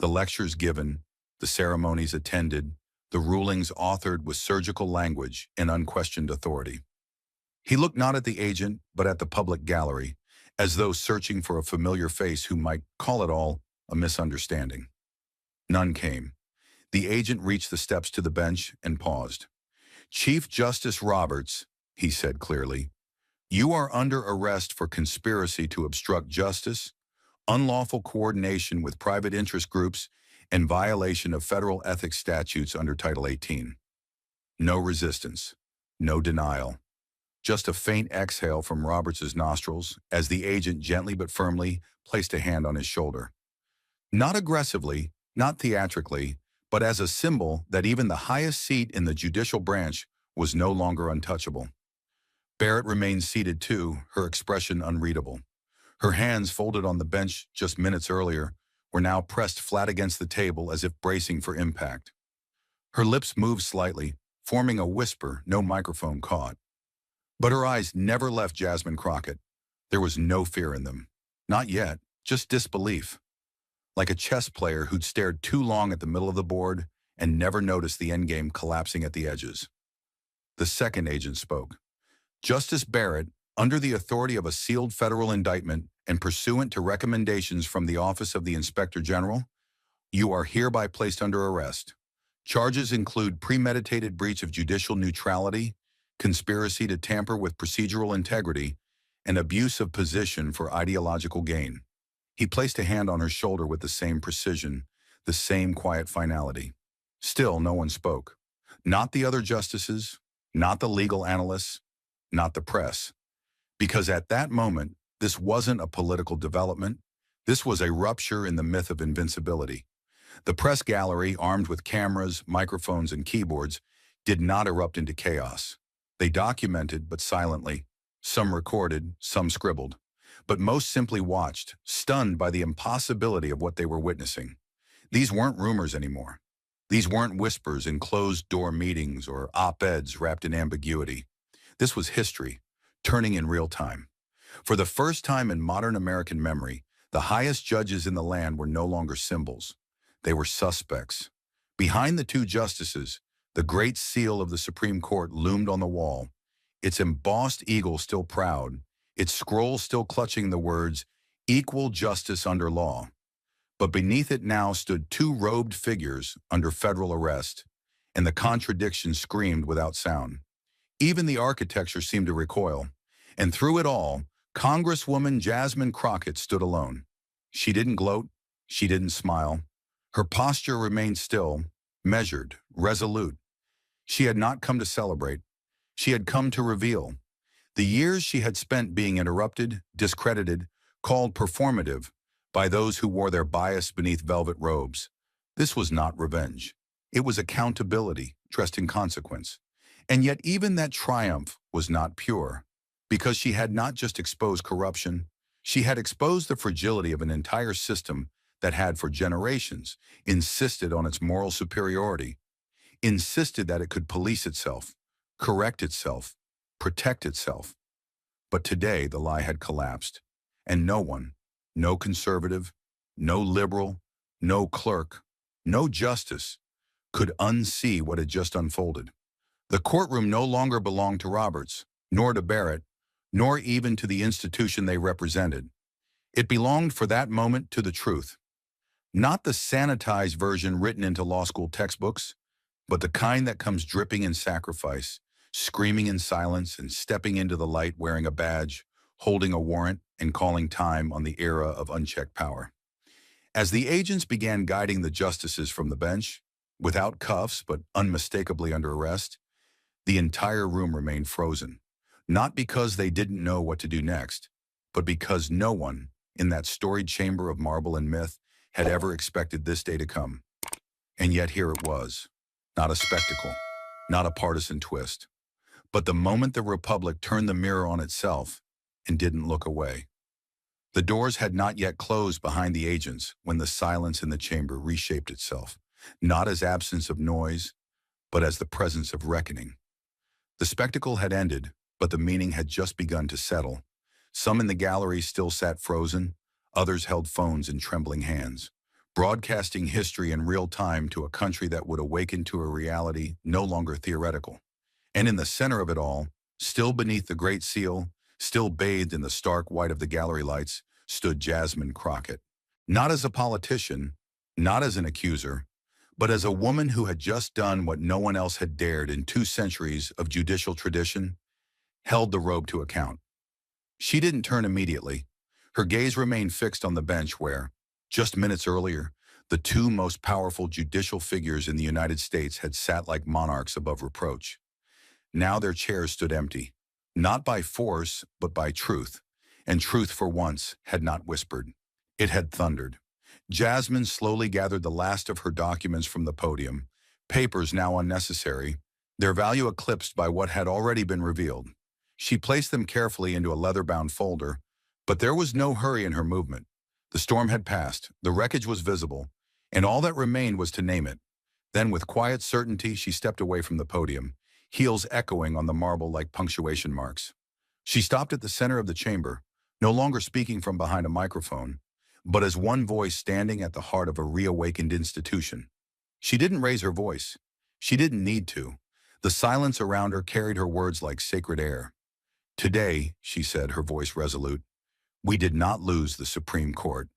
The lectures given, the ceremonies attended, the rulings authored with surgical language and unquestioned authority. He looked not at the agent, but at the public gallery, as though searching for a familiar face who might call it all a misunderstanding. None came. The agent reached the steps to the bench and paused. Chief Justice Roberts, he said clearly, you are under arrest for conspiracy to obstruct justice, unlawful coordination with private interest groups, and violation of federal ethics statutes under Title 18. No resistance, no denial. Just a faint exhale from Roberts's nostrils as the agent gently but firmly placed a hand on his shoulder. Not aggressively, not theatrically, but as a symbol that even the highest seat in the judicial branch was no longer untouchable. Barrett remained seated too, her expression unreadable. Her hands, folded on the bench just minutes earlier, were now pressed flat against the table as if bracing for impact. Her lips moved slightly, forming a whisper no microphone caught. But her eyes never left Jasmine Crockett. There was no fear in them. Not yet, just disbelief. Like a chess player who'd stared too long at the middle of the board and never noticed the endgame collapsing at the edges. The second agent spoke. Justice Barrett, under the authority of a sealed federal indictment and pursuant to recommendations from the Office of the Inspector General, you are hereby placed under arrest. Charges include premeditated breach of judicial neutrality, conspiracy to tamper with procedural integrity, and abuse of position for ideological gain. He placed a hand on her shoulder with the same precision, the same quiet finality. Still, no one spoke. Not the other justices, not the legal analysts, not the press. Because at that moment, this wasn't a political development. This was a rupture in the myth of invincibility. The press gallery, armed with cameras, microphones, and keyboards, did not erupt into chaos. They documented, but silently. Some recorded, some scribbled. But most simply watched, stunned by the impossibility of what they were witnessing. These weren't rumors anymore. These weren't whispers in closed-door meetings or op-eds wrapped in ambiguity. This was history, turning in real time. For the first time in modern American memory, the highest judges in the land were no longer symbols. They were suspects. Behind the two justices, the great seal of the Supreme Court loomed on the wall, its embossed eagle still proud, its scroll still clutching the words, "Equal justice under law." But beneath it now stood two robed figures under federal arrest, and the contradiction screamed without sound. Even the architecture seemed to recoil, and through it all, Congresswoman Jasmine Crockett stood alone. She didn't gloat, she didn't smile. Her posture remained still, measured, resolute. She had not come to celebrate. She had come to reveal. The years she had spent being interrupted, discredited, called performative by those who wore their bias beneath velvet robes. This was not revenge. It was accountability, dressed in consequence. And yet even that triumph was not pure, because she had not just exposed corruption, she had exposed the fragility of an entire system that had for generations insisted on its moral superiority, insisted that it could police itself, correct itself, protect itself. But today the lie had collapsed, and no one, no conservative, no liberal, no clerk, no justice, could unsee what had just unfolded. The courtroom no longer belonged to Roberts, nor to Barrett, nor even to the institution they represented. It belonged for that moment to the truth. Not the sanitized version written into law school textbooks, but the kind that comes dripping in sacrifice, screaming in silence, and stepping into the light wearing a badge, holding a warrant, and calling time on the era of unchecked power. As the agents began guiding the justices from the bench, without cuffs but unmistakably under arrest, the entire room remained frozen, not because they didn't know what to do next, but because no one, in that storied chamber of marble and myth, had ever expected this day to come. And yet here it was, not a spectacle, not a partisan twist, but the moment the Republic turned the mirror on itself and didn't look away. The doors had not yet closed behind the agents when the silence in the chamber reshaped itself, not as absence of noise, but as the presence of reckoning. The spectacle had ended, but the meaning had just begun to settle. Some in the gallery still sat frozen, others held phones in trembling hands, broadcasting history in real time to a country that would awaken to a reality no longer theoretical. And in the center of it all, still beneath the Great Seal, still bathed in the stark white of the gallery lights, stood Jasmine Crockett. Not as a politician, not as an accuser, but as a woman who had just done what no one else had dared in 2 centuries of judicial tradition, held the robe to account. She didn't turn immediately. Her gaze remained fixed on the bench where, just minutes earlier, the 2 most powerful judicial figures in the United States had sat like monarchs above reproach. Now their chairs stood empty, not by force, but by truth, and truth for once had not whispered. It had thundered. Jasmine slowly gathered the last of her documents from the podium, papers now unnecessary, their value eclipsed by what had already been revealed. She placed them carefully into a leather-bound folder, but there was no hurry in her movement. The storm had passed, the wreckage was visible, and all that remained was to name it. Then with quiet certainty she stepped away from the podium, heels echoing on the marble like punctuation marks. She stopped at the center of the chamber, no longer speaking from behind a microphone, but as one voice standing at the heart of a reawakened institution. She didn't raise her voice. She didn't need to. The silence around her carried her words like sacred air. "Today," she said, her voice resolute, "we did not lose the Supreme Court."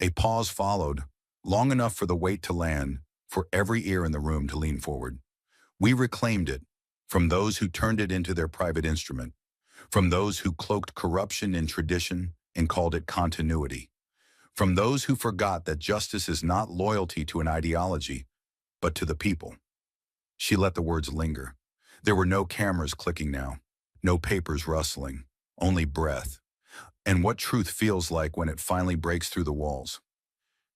A pause followed, long enough for the weight to land, for every ear in the room to lean forward. "We reclaimed it, from those who turned it into their private instrument, from those who cloaked corruption in tradition and called it continuity, from those who forgot that justice is not loyalty to an ideology, but to the people." She let the words linger. There were no cameras clicking now, no papers rustling, only breath, and what truth feels like when it finally breaks through the walls.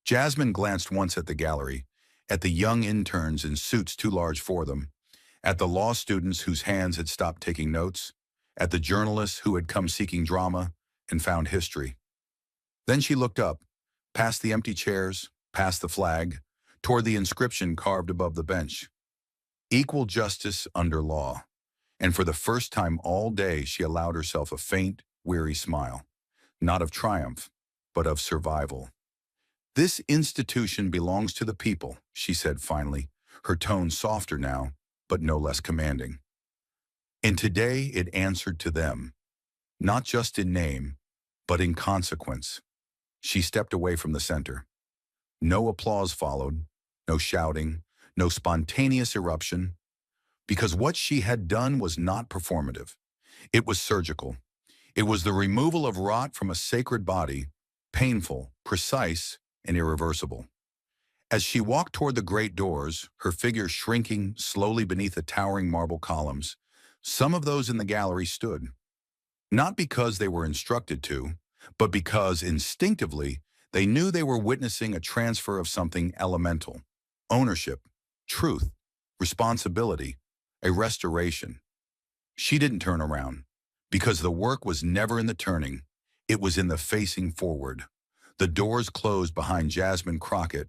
Jasmine glanced once at the gallery, at the young interns in suits too large for them, at the law students whose hands had stopped taking notes, at the journalists who had come seeking drama and found history. Then she looked up, past the empty chairs, past the flag, toward the inscription carved above the bench. Equal justice under law. And for the first time all day she allowed herself a faint, weary smile, not of triumph, but of survival. "This institution belongs to the people," she said finally, her tone softer now, but no less commanding. And today it answered to them, not just in name, but in consequence. She stepped away from the center. No applause followed, no shouting, no spontaneous eruption, because what she had done was not performative. It was surgical. It was the removal of rot from a sacred body, painful, precise, and irreversible. As she walked toward the great doors, her figure shrinking slowly beneath the towering marble columns, some of those in the gallery stood. Not because they were instructed to, but because instinctively they knew they were witnessing a transfer of something elemental: ownership, truth, responsibility, a restoration. She didn't turn around, because the work was never in the turning, it was in the facing forward. The doors closed behind Jasmine Crockett,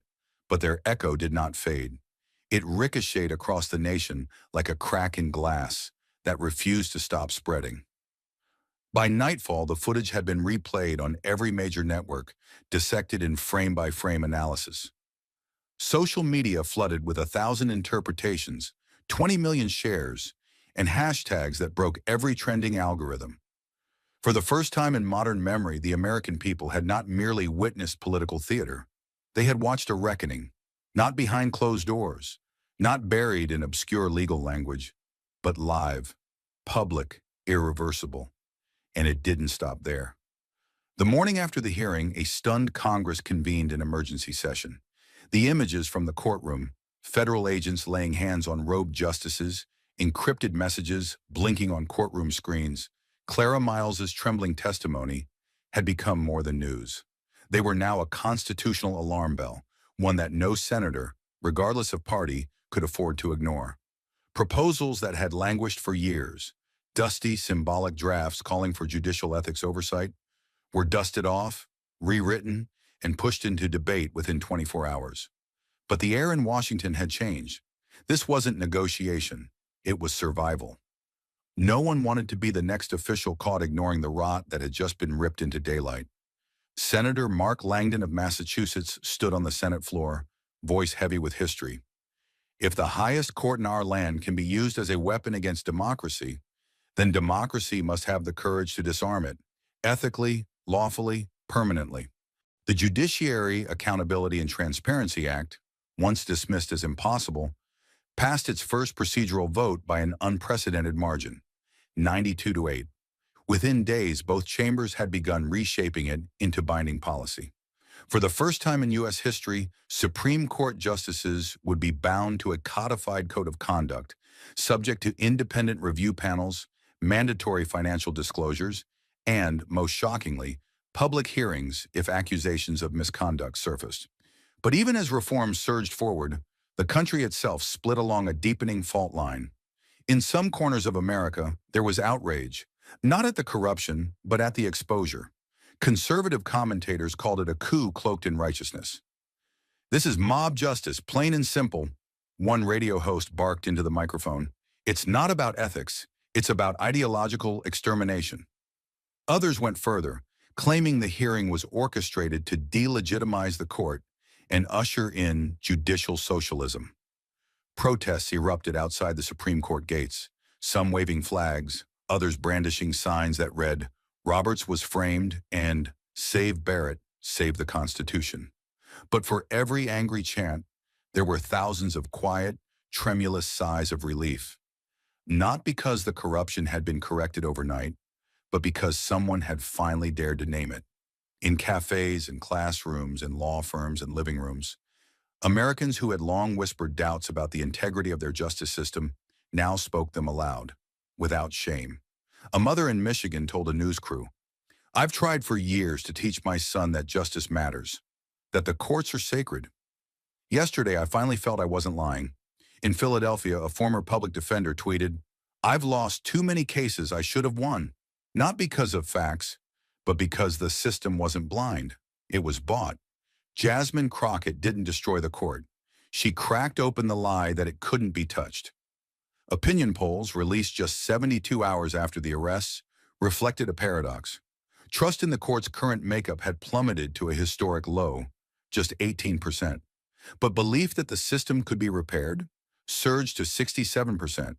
but their echo did not fade. It ricocheted across the nation like a crack in glass that refused to stop spreading. By nightfall, the footage had been replayed on every major network, dissected in frame-by-frame analysis. Social media flooded with 1,000 interpretations, 20 million shares, and hashtags that broke every trending algorithm. For the first time in modern memory, the American people had not merely witnessed political theater. They had watched a reckoning, not behind closed doors, not buried in obscure legal language, but live, public, irreversible. And it didn't stop there. The morning after the hearing, a stunned Congress convened an emergency session. The images from the courtroom, federal agents laying hands on robed justices, encrypted messages blinking on courtroom screens, Clara Miles's trembling testimony, had become more than news. They were now a constitutional alarm bell, one that no senator, regardless of party, could afford to ignore. Proposals that had languished for years, dusty, symbolic drafts calling for judicial ethics oversight, were dusted off, rewritten, and pushed into debate within 24 hours. But the air in Washington had changed. This wasn't negotiation. It was survival. No one wanted to be the next official caught ignoring the rot that had just been ripped into daylight. Senator Mark Langdon of Massachusetts stood on the Senate floor, voice heavy with history. If the highest court in our land can be used as a weapon against democracy, then democracy must have the courage to disarm it, ethically, lawfully, permanently. The Judiciary Accountability and Transparency Act, once dismissed as impossible, passed its first procedural vote by an unprecedented margin, 92-8. Within days, both chambers had begun reshaping it into binding policy. For the first time in U.S. history, Supreme Court justices would be bound to a codified code of conduct, subject to independent review panels, mandatory financial disclosures, and, most shockingly, public hearings if accusations of misconduct surfaced. But even as reforms surged forward, the country itself split along a deepening fault line. In some corners of America, there was outrage, not at the corruption, but at the exposure. Conservative commentators called it a coup cloaked in righteousness. "This is mob justice, plain and simple," one radio host barked into the microphone. "It's not about ethics, it's about ideological extermination." Others went further, claiming the hearing was orchestrated to delegitimize the court and usher in judicial socialism. Protests erupted outside the Supreme Court gates, some waving flags, others brandishing signs that read, "Roberts was framed," and "Save Barrett, save the Constitution." But for every angry chant, there were thousands of quiet, tremulous sighs of relief. Not because the corruption had been corrected overnight, but because someone had finally dared to name it. In cafes and classrooms and law firms and living rooms, Americans who had long whispered doubts about the integrity of their justice system now spoke them aloud, without shame. A mother in Michigan told a news crew, "I've tried for years to teach my son that justice matters, that the courts are sacred. Yesterday, I finally felt I wasn't lying." In Philadelphia, a former public defender tweeted, "I've lost too many cases I should have won, not because of facts, but because the system wasn't blind. It was bought." Jasmine Crockett didn't destroy the court. She cracked open the lie that it couldn't be touched. Opinion polls, released just 72 hours after the arrests, reflected a paradox. Trust in the court's current makeup had plummeted to a historic low, just 18%. But belief that the system could be repaired surged to 67%.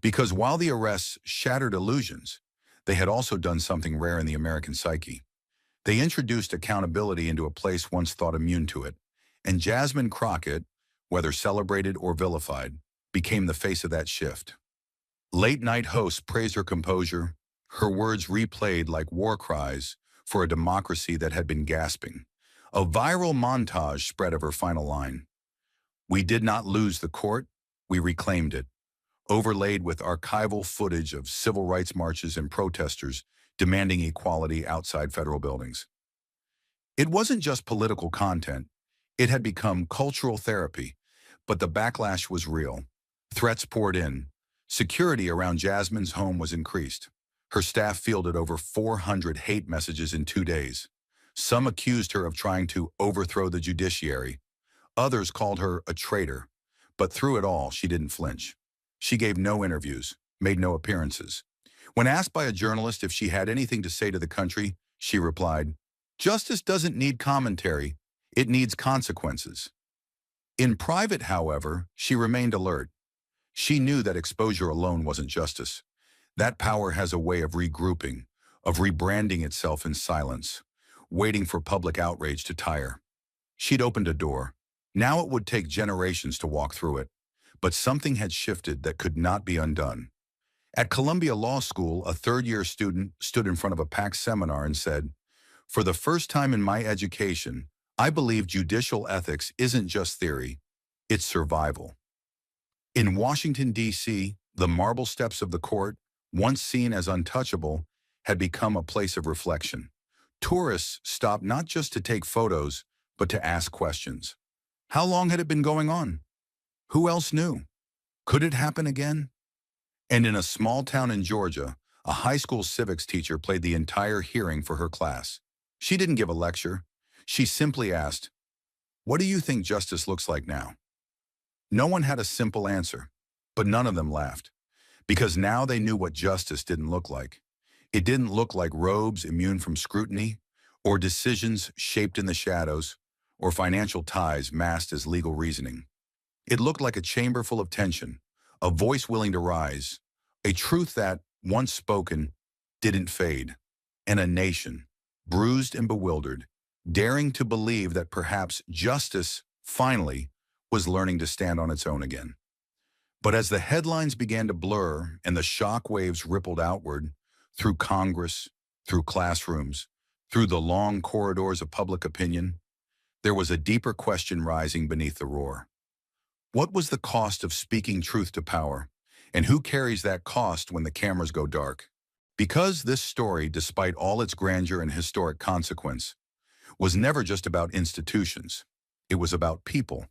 Because while the arrests shattered illusions, they had also done something rare in the American psyche. They introduced accountability into a place once thought immune to it, and Jasmine Crockett, whether celebrated or vilified, became the face of that shift. Late-night hosts praised her composure, her words replayed like war cries for a democracy that had been gasping. A viral montage spread of her final line. "We did not lose the court, we reclaimed it," overlaid with archival footage of civil rights marches and protesters demanding equality outside federal buildings. It wasn't just political content. It had become cultural therapy, but the backlash was real. Threats poured in. Security around Jasmine's home was increased. Her staff fielded over 400 hate messages in 2 days. Some accused her of trying to overthrow the judiciary. Others called her a traitor. But through it all, she didn't flinch. She gave no interviews, made no appearances. When asked by a journalist if she had anything to say to the country, she replied, "Justice doesn't need commentary, it needs consequences." In private, however, she remained alert. She knew that exposure alone wasn't justice. That power has a way of regrouping, of rebranding itself in silence, waiting for public outrage to tire. She'd opened a door. Now it would take generations to walk through it. But something had shifted that could not be undone. At Columbia Law School, a third-year student stood in front of a packed seminar and said, "For the first time in my education, I believe judicial ethics isn't just theory, it's survival." In Washington, D.C., the marble steps of the court, once seen as untouchable, had become a place of reflection. Tourists stopped not just to take photos, but to ask questions. How long had it been going on? Who else knew? Could it happen again? And in a small town in Georgia, a high school civics teacher played the entire hearing for her class. She didn't give a lecture. She simply asked, "What do you think justice looks like now?" No one had a simple answer, but none of them laughed, because now they knew what justice didn't look like. It didn't look like robes immune from scrutiny, or decisions shaped in the shadows, or financial ties masked as legal reasoning. It looked like a chamber full of tension, a voice willing to rise, a truth that, once spoken, didn't fade, and a nation, bruised and bewildered, daring to believe that perhaps justice, finally, was learning to stand on its own again. But as the headlines began to blur and the shock waves rippled outward, through Congress, through classrooms, through the long corridors of public opinion, there was a deeper question rising beneath the roar. What was the cost of speaking truth to power? And who carries that cost when the cameras go dark? Because this story, despite all its grandeur and historic consequence, was never just about institutions. It was about people,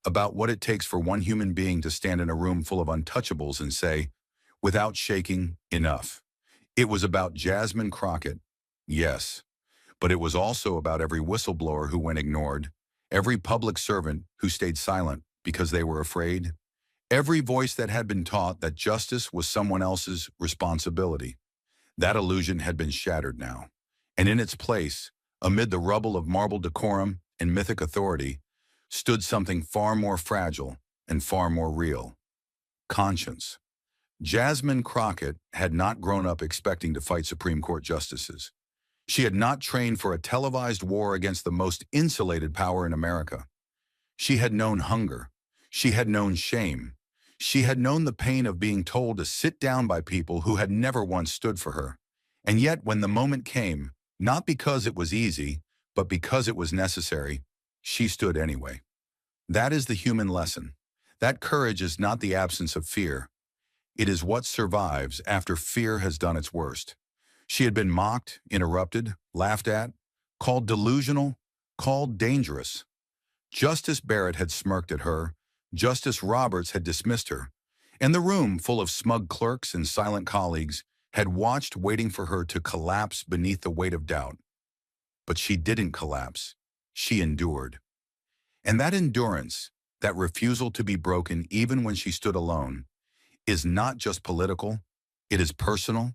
about what it takes for one human being to stand in a room full of untouchables and say, without shaking, enough. It was about Jasmine Crockett, yes, but it was also about every whistleblower who went ignored, every public servant who stayed silent because they were afraid, every voice that had been taught that justice was someone else's responsibility. That illusion had been shattered now, and in its place, amid the rubble of marble decorum and mythic authority, stood something far more fragile and far more real: conscience. Jasmine Crockett had not grown up expecting to fight Supreme Court justices. She had not trained for a televised war against the most insulated power in America. She had known hunger. She had known shame. She had known the pain of being told to sit down by people who had never once stood for her. And yet, when the moment came, not because it was easy, but because it was necessary, she stood anyway. That is the human lesson. That courage is not the absence of fear. It is what survives after fear has done its worst. She had been mocked, interrupted, laughed at, called delusional, called dangerous. Justice Barrett had smirked at her. Justice Roberts had dismissed her. And the room, full of smug clerks and silent colleagues, had watched, waiting for her to collapse beneath the weight of doubt. But she didn't collapse. She endured. And that endurance, that refusal to be broken even when she stood alone, is not just political, it is personal.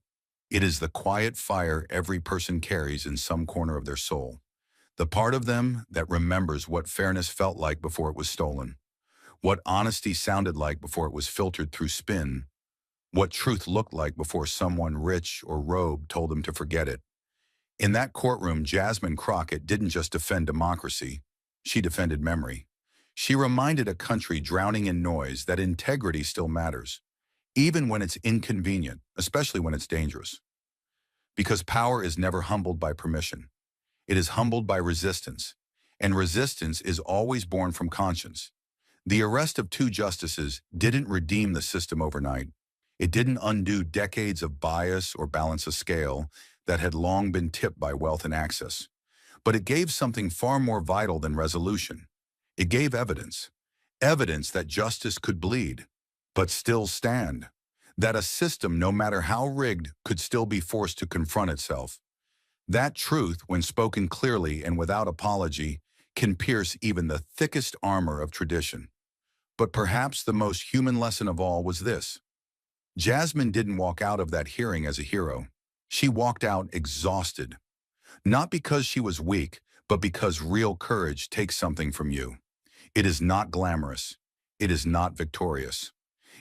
It is the quiet fire every person carries in some corner of their soul. The part of them that remembers what fairness felt like before it was stolen, what honesty sounded like before it was filtered through spin, what truth looked like before someone rich or robed told them to forget it. In that courtroom, Jasmine Crockett didn't just defend democracy, she defended memory. She reminded a country drowning in noise that integrity still matters, even when it's inconvenient, especially when it's dangerous. Because power is never humbled by permission. It is humbled by resistance, and resistance is always born from conscience. The arrest of two justices didn't redeem the system overnight. It didn't undo decades of bias or balance a scale that had long been tipped by wealth and access. But it gave something far more vital than resolution. It gave evidence. Evidence that justice could bleed, but still stand. That a system, no matter how rigged, could still be forced to confront itself. That truth, when spoken clearly and without apology, can pierce even the thickest armor of tradition. But perhaps the most human lesson of all was this. Jasmine didn't walk out of that hearing as a hero. She walked out exhausted. Not because she was weak, but because real courage takes something from you. It is not glamorous. It is not victorious.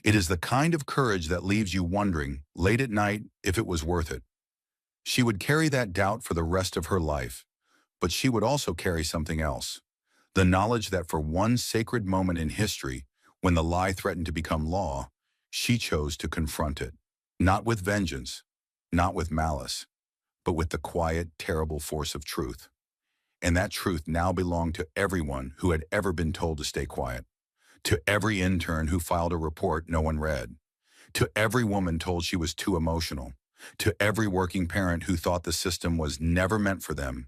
It is the kind of courage that leaves you wondering, late at night, if it was worth it. She would carry that doubt for the rest of her life, but she would also carry something else. The knowledge that for one sacred moment in history, when the lie threatened to become law, she chose to confront it. Not with vengeance, not with malice, but with the quiet, terrible force of truth. And that truth now belonged to everyone who had ever been told to stay quiet, to every intern who filed a report no one read, to every woman told she was too emotional, to every working parent who thought the system was never meant for them,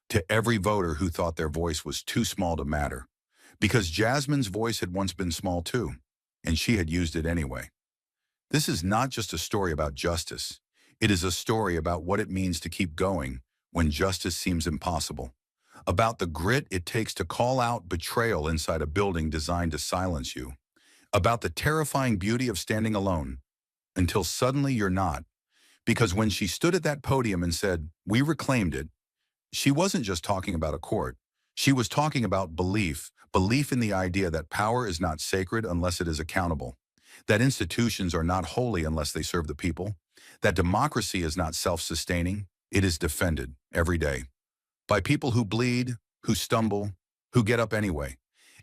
to every voter who thought their voice was too small to matter. Because Jasmine's voice had once been small too, and she had used it anyway. This is not just a story about justice. It is a story about what it means to keep going when justice seems impossible. About the grit it takes to call out betrayal inside a building designed to silence you. About the terrifying beauty of standing alone, until suddenly you're not. Because when she stood at that podium and said, "We reclaimed it," she wasn't just talking about a court. She was talking about belief in the idea that power is not sacred unless it is accountable, that institutions are not holy unless they serve the people, that democracy is not self-sustaining, it is defended every day by people who bleed, who stumble, who get up anyway.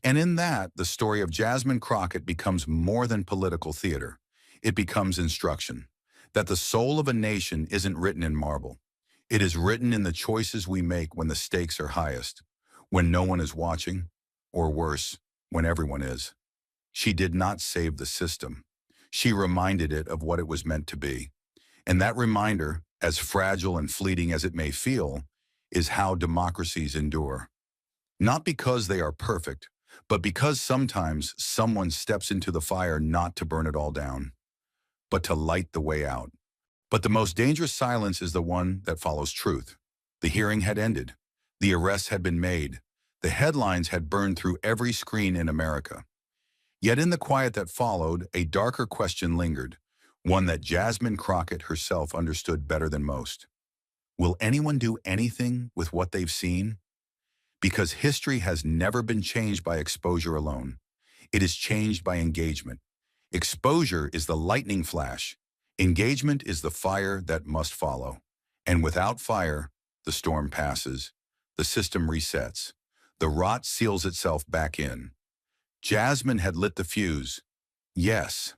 And in that, the story of Jasmine Crockett becomes more than political theater. It becomes instruction, that the soul of a nation isn't written in marble. It is written in the choices we make when the stakes are highest, when no one is watching, or worse, when everyone is. She did not save the system. She reminded it of what it was meant to be. And that reminder, as fragile and fleeting as it may feel, is how democracies endure. Not because they are perfect, but because sometimes someone steps into the fire not to burn it all down, but to light the way out. But the most dangerous silence is the one that follows truth. The hearing had ended. The arrests had been made. The headlines had burned through every screen in America. Yet in the quiet that followed, a darker question lingered, one that Jasmine Crockett herself understood better than most. Will anyone do anything with what they've seen? Because history has never been changed by exposure alone. It is changed by engagement. Exposure is the lightning flash. Engagement is the fire that must follow. And without fire, the storm passes. The system resets. The rot seals itself back in. Jasmine had lit the fuse. Yes,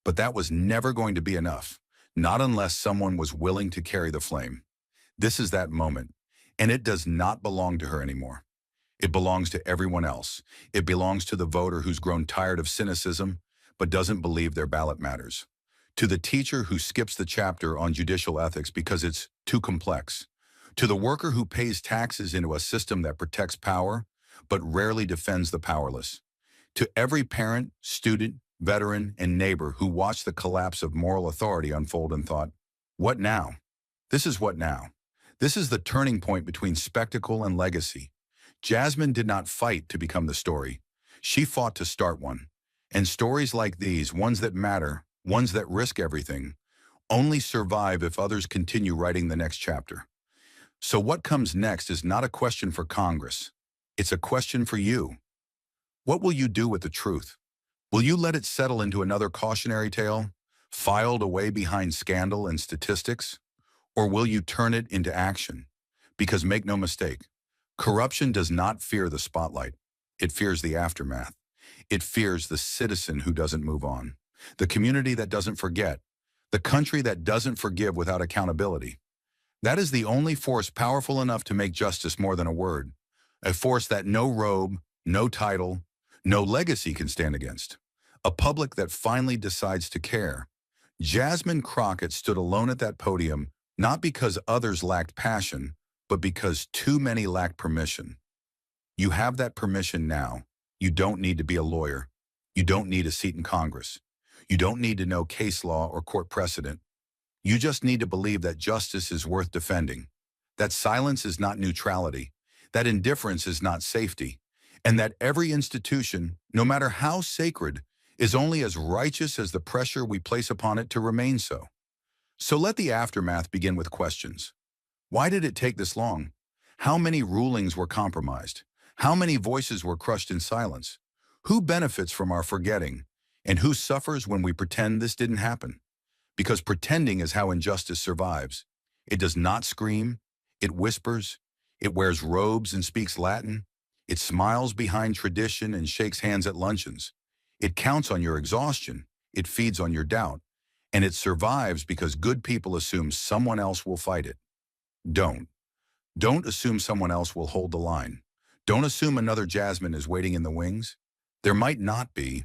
but that was never going to be enough. Not unless someone was willing to carry the flame. This is that moment, and it does not belong to her anymore. It belongs to everyone else. It belongs to the voter who's grown tired of cynicism, but doesn't believe their ballot matters. To the teacher who skips the chapter on judicial ethics because it's too complex. To the worker who pays taxes into a system that protects power, but rarely defends the powerless. To every parent, student, veteran, and neighbor who watched the collapse of moral authority unfold and thought, what now? This is what now. This is the turning point between spectacle and legacy. Jasmine did not fight to become the story. She fought to start one. And stories like these, ones that matter, ones that risk everything, only survive if others continue writing the next chapter. So what comes next is not a question for Congress. It's a question for you. What will you do with the truth? Will you let it settle into another cautionary tale, filed away behind scandal and statistics? Or will you turn it into action? Because make no mistake, corruption does not fear the spotlight. It fears the aftermath. It fears the citizen who doesn't move on, the community that doesn't forget, the country that doesn't forgive without accountability. That is the only force powerful enough to make justice more than a word, a force that no robe, no title, no legacy can stand against, a public that finally decides to care. Jasmine Crockett stood alone at that podium, not because others lacked passion, but because too many lacked permission. You have that permission now. You don't need to be a lawyer. You don't need a seat in Congress. You don't need to know case law or court precedent. You just need to believe that justice is worth defending, that silence is not neutrality, that indifference is not safety, and that every institution, no matter how sacred, is only as righteous as the pressure we place upon it to remain so. So let the aftermath begin with questions. Why did it take this long? How many rulings were compromised? How many voices were crushed in silence? Who benefits from our forgetting? And who suffers when we pretend this didn't happen? Because pretending is how injustice survives. It does not scream, it whispers, it wears robes and speaks Latin, it smiles behind tradition and shakes hands at luncheons. It counts on your exhaustion, it feeds on your doubt, and it survives because good people assume someone else will fight it. Don't. Don't assume someone else will hold the line. Don't assume another Jasmine is waiting in the wings. There might not be.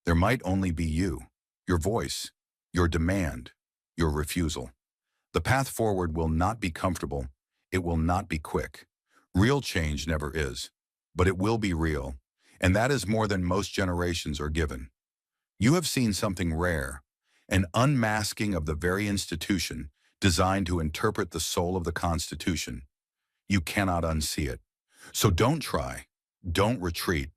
There might only be you, your voice, your demand, your refusal. The path forward will not be comfortable. It will not be quick. Real change never is, but it will be real, and that is more than most generations are given. You have seen something rare, an unmasking of the very institution designed to interpret the soul of the Constitution. You cannot unsee it. So don't try. Don't retreat.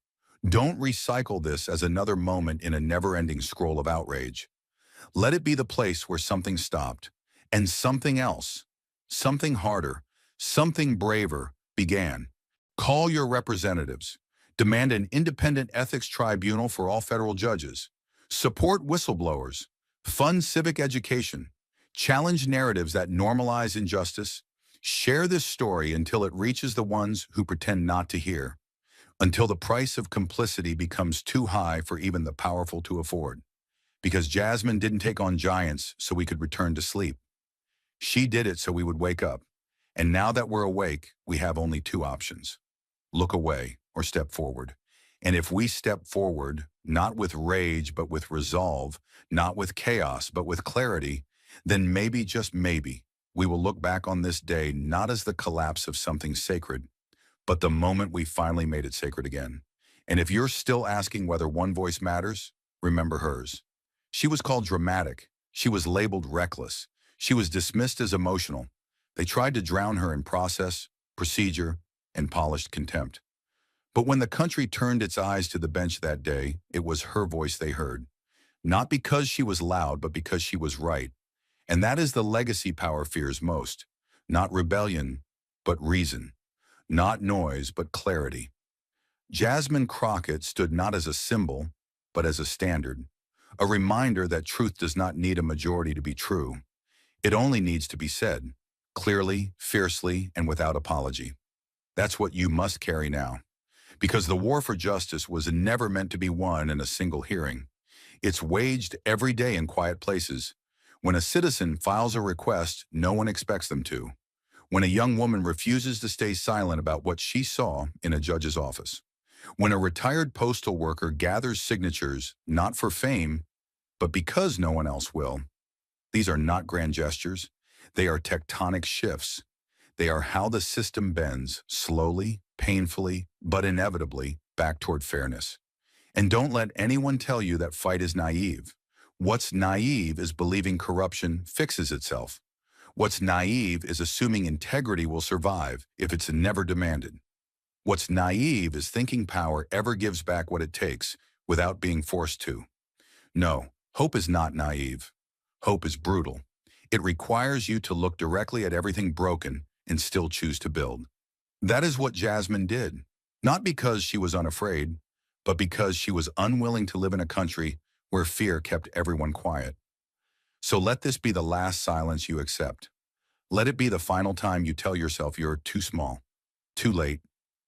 Don't recycle this as another moment in a never-ending scroll of outrage. Let it be the place where something stopped, and something else, something harder, something braver began. Call your representatives. Demand an independent ethics tribunal for all federal judges. Support whistleblowers. Fund civic education. Challenge narratives that normalize injustice. Share this story until it reaches the ones who pretend not to hear, until the price of complicity becomes too high for even the powerful to afford. Because Jasmine didn't take on giants so we could return to sleep. She did it so we would wake up. And now that we're awake, we have only two options. Look away or step forward. And if we step forward, not with rage but with resolve, not with chaos but with clarity, then maybe, just maybe, we will look back on this day not as the collapse of something sacred, but the moment we finally made it sacred again. And if you're still asking whether one voice matters, remember hers. She was called dramatic. She was labeled reckless. She was dismissed as emotional. They tried to drown her in process, procedure, and polished contempt. But when the country turned its eyes to the bench that day, it was her voice they heard. Not because she was loud, but because she was right. And that is the legacy power fears most. Not rebellion, but reason. Not noise, but clarity. Jasmine Crockett stood not as a symbol, but as a standard. A reminder that truth does not need a majority to be true. It only needs to be said, clearly, fiercely, and without apology. That's what you must carry now. Because the war for justice was never meant to be won in a single hearing. It's waged every day in quiet places. When a citizen files a request, no one expects them to. When a young woman refuses to stay silent about what she saw in a judge's office. When a retired postal worker gathers signatures, not for fame, but because no one else will. These are not grand gestures. They are tectonic shifts. They are how the system bends, slowly, painfully, but inevitably, back toward fairness. And don't let anyone tell you that fight is naive. What's naive is believing corruption fixes itself. What's naive is assuming integrity will survive if it's never demanded. What's naive is thinking power ever gives back what it takes without being forced to. No, hope is not naive. Hope is brutal. It requires you to look directly at everything broken and still choose to build. That is what Jasmine did, not because she was unafraid, but because she was unwilling to live in a country where fear kept everyone quiet. So let this be the last silence you accept. Let it be the final time you tell yourself you're too small, too late,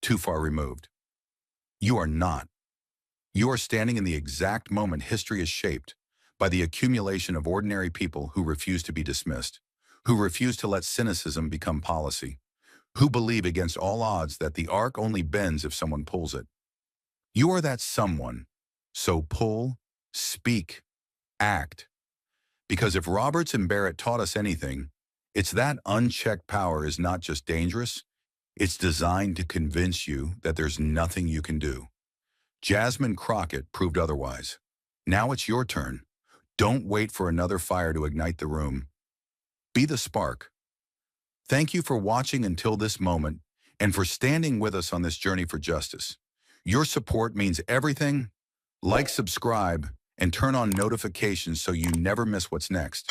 too far removed. You are not. You are standing in the exact moment history is shaped by the accumulation of ordinary people who refuse to be dismissed, who refuse to let cynicism become policy, who believe against all odds that the arc only bends if someone pulls it. You are that someone, so pull, speak, act. Because if Roberts and Barrett taught us anything, it's that unchecked power is not just dangerous, it's designed to convince you that there's nothing you can do. Jasmine Crockett proved otherwise. Now it's your turn. Don't wait for another fire to ignite the room. Be the spark. Thank you for watching until this moment and for standing with us on this journey for justice. Your support means everything. Like, subscribe, and turn on notifications so you never miss what's next.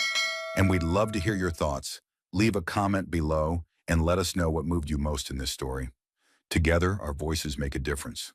And we'd love to hear your thoughts. Leave a comment below and let us know what moved you most in this story. Together, our voices make a difference.